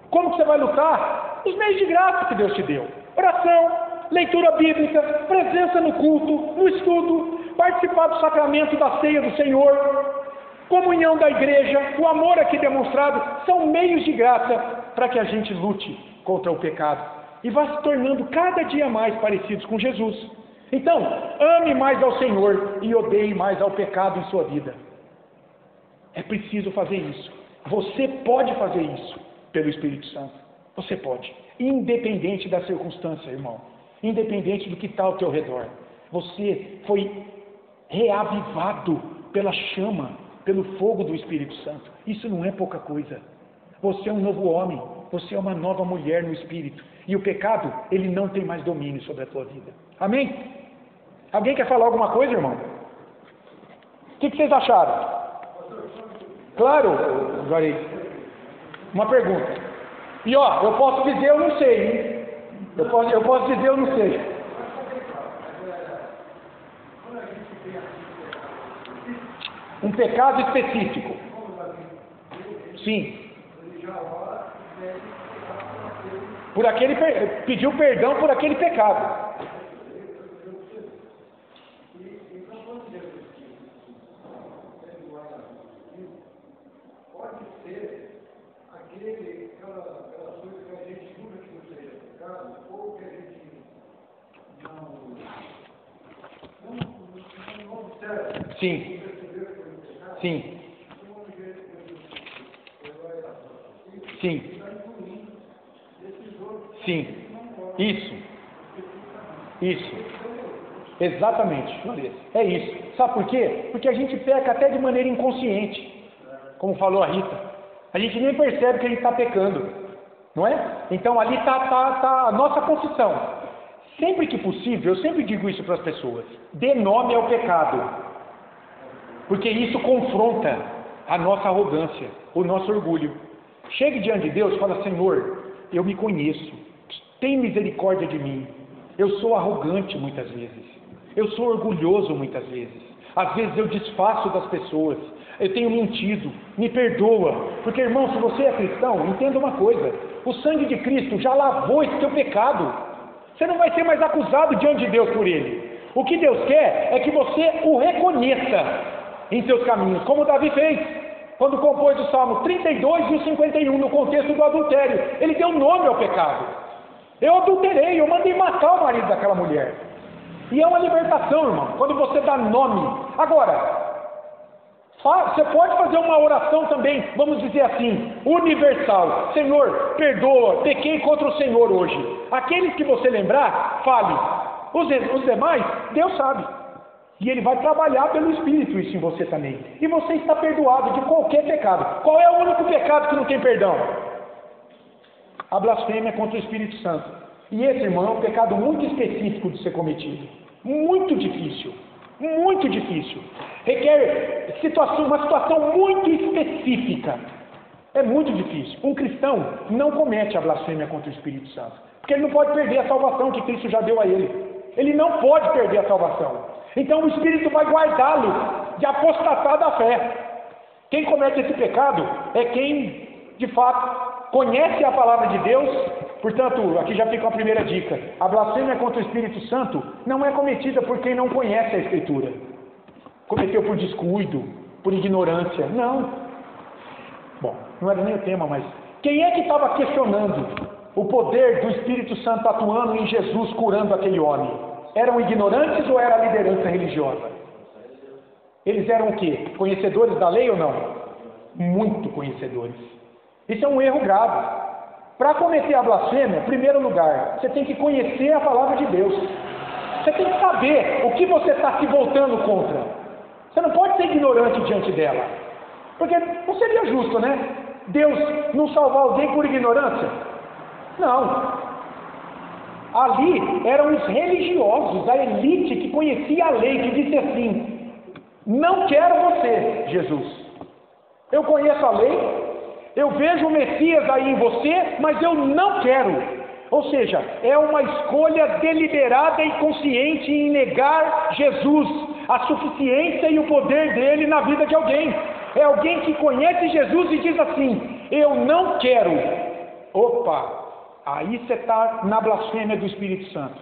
Como que você vai lutar? Os meios de graça que Deus te deu. Oração, leitura bíblica, presença no culto, no estudo, participar do sacramento da ceia do Senhor, comunhão da igreja, o amor aqui demonstrado, são meios de graça para que a gente lute contra o pecado e vá se tornando cada dia mais parecidos com Jesus. Então, ame mais ao Senhor e odeie mais ao pecado em sua vida. É preciso fazer isso. Você pode fazer isso pelo Espírito Santo. Você pode. Independente da circunstância, irmão. Independente do que está ao teu redor. Você foi reavivado pela chama, pelo fogo do Espírito Santo. Isso não é pouca coisa. Você é um novo homem. Você é uma nova mulher no Espírito. E o pecado, ele não tem mais domínio sobre a tua vida. Amém? Alguém quer falar alguma coisa, irmão? O que vocês acharam? Claro, Juarez. Uma pergunta. E ó, eu posso dizer eu não sei, hein? Eu posso dizer eu não sei. Um pecado específico. Sim. Por aquele pediu perdão por aquele pecado. Sim. Sim. Sim. Sim. Isso. Exatamente. É isso. Sabe por quê? Porque a gente peca até de maneira inconsciente. Como falou a Rita. A gente nem percebe que a gente está pecando. Não é? Então ali está a nossa confissão. Sempre que possível, eu sempre digo isso para as pessoas. Dê nome ao pecado. Porque isso confronta a nossa arrogância, o nosso orgulho. Chegue diante de Deus e fala: Senhor, eu me conheço, tem misericórdia de mim. Eu sou arrogante muitas vezes, eu sou orgulhoso muitas vezes. Às vezes eu desfaço das pessoas, eu tenho mentido, me perdoa. Porque, irmão, se você é cristão, entenda uma coisa: o sangue de Cristo já lavou esse teu pecado. Você não vai ser mais acusado diante de Deus por ele. O que Deus quer é que você o reconheça em seus caminhos, como Davi fez, quando compôs o Salmo 32 e o 51, no contexto do adultério. Ele deu nome ao pecado. Eu adulterei, eu mandei matar o marido daquela mulher. E é uma libertação, irmão, quando você dá nome. Agora, você pode fazer uma oração também, vamos dizer assim, universal: Senhor, perdoa, pequei contra o Senhor hoje. Aqueles que você lembrar, fale. Os demais, Deus sabe. E Ele vai trabalhar pelo Espírito isso em você também. E você está perdoado de qualquer pecado. Qual é o único pecado que não tem perdão? A blasfêmia contra o Espírito Santo. E esse, irmão, é um pecado muito específico de ser cometido. Muito difícil. Muito difícil. Requer uma situação muito específica. É muito difícil. Um cristão não comete a blasfêmia contra o Espírito Santo. Porque ele não pode perder a salvação que Cristo já deu a ele. Ele não pode perder a salvação. Então o Espírito vai guardá-lo de apostatar da fé. Quem comete esse pecado é quem, de fato, conhece a palavra de Deus. Portanto, aqui já fica a primeira dica: a blasfêmia contra o Espírito Santo não é cometida por quem não conhece a Escritura. Cometeu por descuido, por ignorância. Não. Bom, não era nem o tema, mas quem é que estava questionando o poder do Espírito Santo atuando em Jesus, curando aquele homem? Eram ignorantes ou era a liderança religiosa? Eles eram o quê? Conhecedores da lei ou não? muito conhecedores. Isso é um erro grave. Para cometer a blasfêmia, em primeiro lugar, você tem que conhecer a palavra de Deus. Você tem que saber o que você está se voltando contra. Você não pode ser ignorante diante dela. Porque não seria justo, né? Deus não salvar alguém por ignorância? Não. Ali eram os religiosos, a elite que conhecia a lei, que disse assim: não quero você, Jesus. Eu conheço a lei, eu vejo o Messias aí em você, mas eu não quero. Ou seja, é uma escolha deliberada e consciente em negar Jesus, a suficiência e o poder dele na vida de alguém. É alguém que conhece Jesus e diz assim: eu não quero. Opa, aí você está na blasfêmia do Espírito Santo.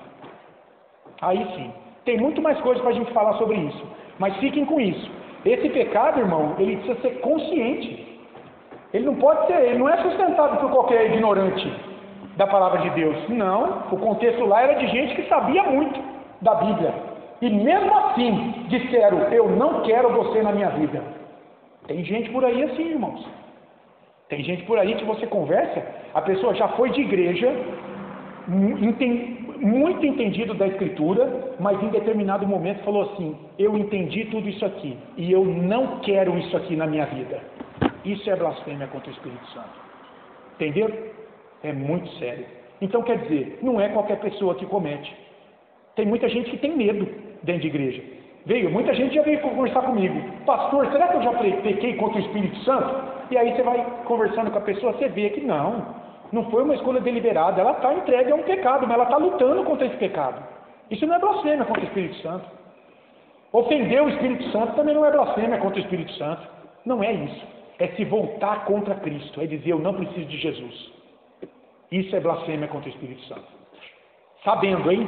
Aí sim, tem muito mais coisas para a gente falar sobre isso, mas fiquem com isso. Esse pecado, irmão, ele precisa ser consciente. Ele não pode ser, ele não é sustentado por qualquer ignorante da palavra de Deus. Não, o contexto lá era de gente que sabia muito da Bíblia. E mesmo assim, disseram: eu não quero você na minha vida. Tem gente por aí assim, irmãos. Tem gente por aí que você conversa, a pessoa já foi de igreja, muito entendido da Escritura, mas em determinado momento falou assim: eu entendi tudo isso aqui, e eu não quero isso aqui na minha vida. Isso é blasfêmia contra o Espírito Santo. Entenderam? É muito sério. Então quer dizer, não é qualquer pessoa que comete. Tem muita gente que tem medo dentro de igreja. Muita gente já veio conversar comigo: pastor, será que eu já pequei contra o Espírito Santo? E aí você vai conversando com a pessoa, você vê que não foi uma escolha deliberada, ela está entregue a um pecado, mas ela está lutando contra esse pecado. Isso não é blasfêmia contra o Espírito Santo. Ofender o Espírito Santo também não é blasfêmia contra o Espírito Santo. Não é isso. É se voltar contra Cristo, é dizer: eu não preciso de Jesus. Isso é blasfêmia contra o Espírito Santo. Sabendo, hein?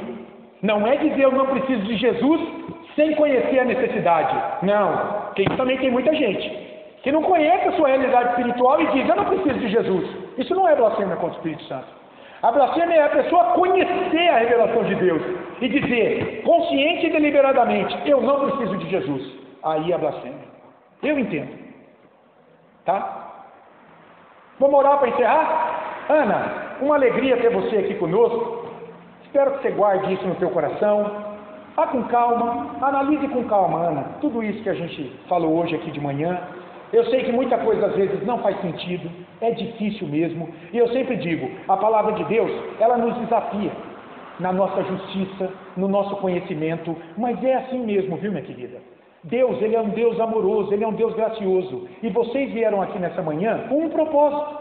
Não é dizer: eu não preciso de Jesus sem conhecer a necessidade. Não, porque também tem muita gente que não conhece a sua realidade espiritual e diz: eu não preciso de Jesus. Isso não é blasfêmia contra o Espírito Santo. A blasfêmia é a pessoa conhecer a revelação de Deus e dizer, consciente e deliberadamente: eu não preciso de Jesus. Aí é a blasfêmia. Eu entendo. Tá? Vamos orar para encerrar? Ana, uma alegria ter você aqui conosco. Espero que você guarde isso no teu coração. Vá com calma, analise com calma, Ana, tudo isso que a gente falou hoje aqui de manhã. Eu sei que muita coisa às vezes não faz sentido, é difícil mesmo, e eu sempre digo, a palavra de Deus, ela nos desafia na nossa justiça, no nosso conhecimento, mas é assim mesmo, viu, minha querida? Deus, Ele é um Deus amoroso, Ele é um Deus gracioso, e vocês vieram aqui nessa manhã com um propósito,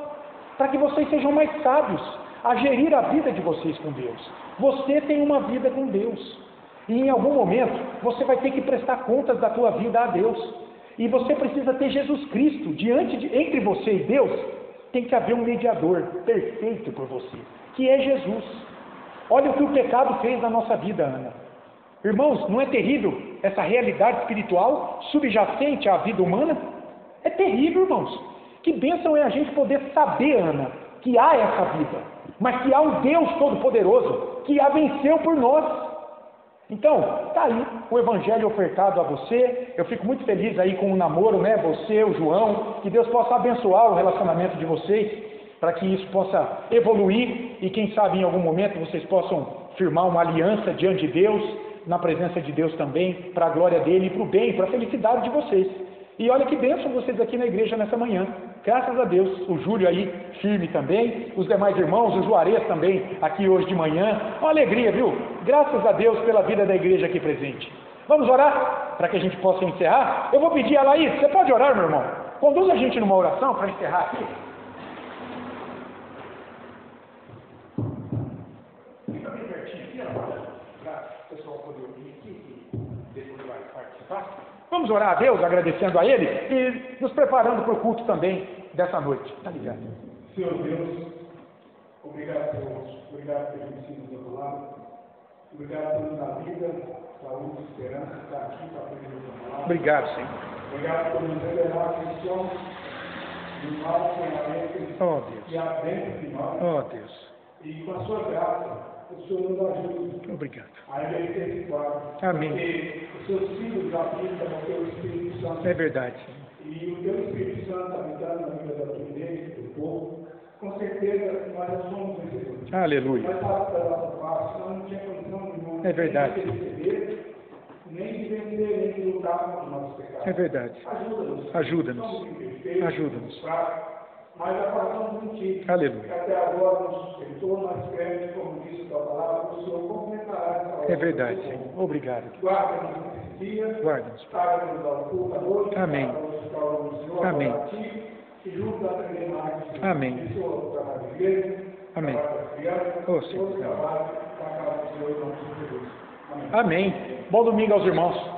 para que vocês sejam mais sábios a gerir a vida de vocês com Deus. Você tem uma vida com Deus, e em algum momento você vai ter que prestar contas da tua vida a Deus, e você precisa ter Jesus Cristo entre você e Deus. Tem que haver um mediador perfeito por você, que é Jesus. Olha o que o pecado fez na nossa vida, Ana. Irmãos, não é terrível essa realidade espiritual subjacente à vida humana? É terrível, irmãos. Que bênção é a gente poder saber, Ana, que há essa vida, mas que há um Deus Todo-Poderoso que a venceu por nós. Então, está aí o Evangelho ofertado a você. Eu fico muito feliz aí com o namoro, né? Você, o João, que Deus possa abençoar o relacionamento de vocês, para que isso possa evoluir e quem sabe em algum momento vocês possam firmar uma aliança diante de Deus, na presença de Deus também, para a glória dele e para o bem, para a felicidade de vocês. E olha que bênção vocês aqui na igreja nessa manhã. Graças a Deus, o Júlio aí firme também, os demais irmãos, o Juarez também aqui hoje de manhã. Uma alegria, viu? Graças a Deus pela vida da igreja aqui presente. Vamos orar para que a gente possa encerrar? Eu vou pedir a Laís, você pode orar, meu irmão? Conduz a gente numa oração para encerrar aqui. Fica bem pertinho aqui, para o pessoal poder ouvir aqui e depois vai participar. Vamos orar a Deus, agradecendo a Ele e nos preparando para o culto também dessa noite. Está ligado? Senhor Deus, obrigado pelo ensino da palavra, obrigado por nos dar vida, saúde, esperança, estar aqui para aprender a tua palavra. Obrigado, Senhor. Obrigado por nos revelar quem somos, do mal conhecimento e a bênção de nós. Oh, Deus. E com a sua graça, o Senhor nos ajuda. Obrigado. A envelhecer esse quadro. Amém. Porque os seus filhos da vida vão ter o Espírito Santo. É verdade, Senhor. E e o teu Espírito Santo habitando na vida da tua igreja, do povo, com certeza nós já somos vencedores. Aleluia. Mas sabe da nossa parte, nós não tinha condição nenhuma É verdade. nem de receber, nem de vencer, nem de lutar contra os nossos pecados. É verdade. Ajuda-nos. Ajuda-nos. Somos imperfeitos, Ajuda-nos. fracos, mas a passamos em ti. Aleluia. Até agora nos sustentou, nós cremos, como disse a tua palavra, o Senhor completará essa obra. É verdade, Senhor. Obrigado. Guarda-nos nesse dia. Guarda-nos. Traga-nos ao culto à noite. Amém. Amém. E juntos aprender mais. Amém. Pessoa do trabalho da igreja. Amém. Trabalho das crianças. Ô, Senhor. Todo trabalho para a casa do Senhor, em nome de Jesus. Amém. Amém. Bom domingo aos irmãos.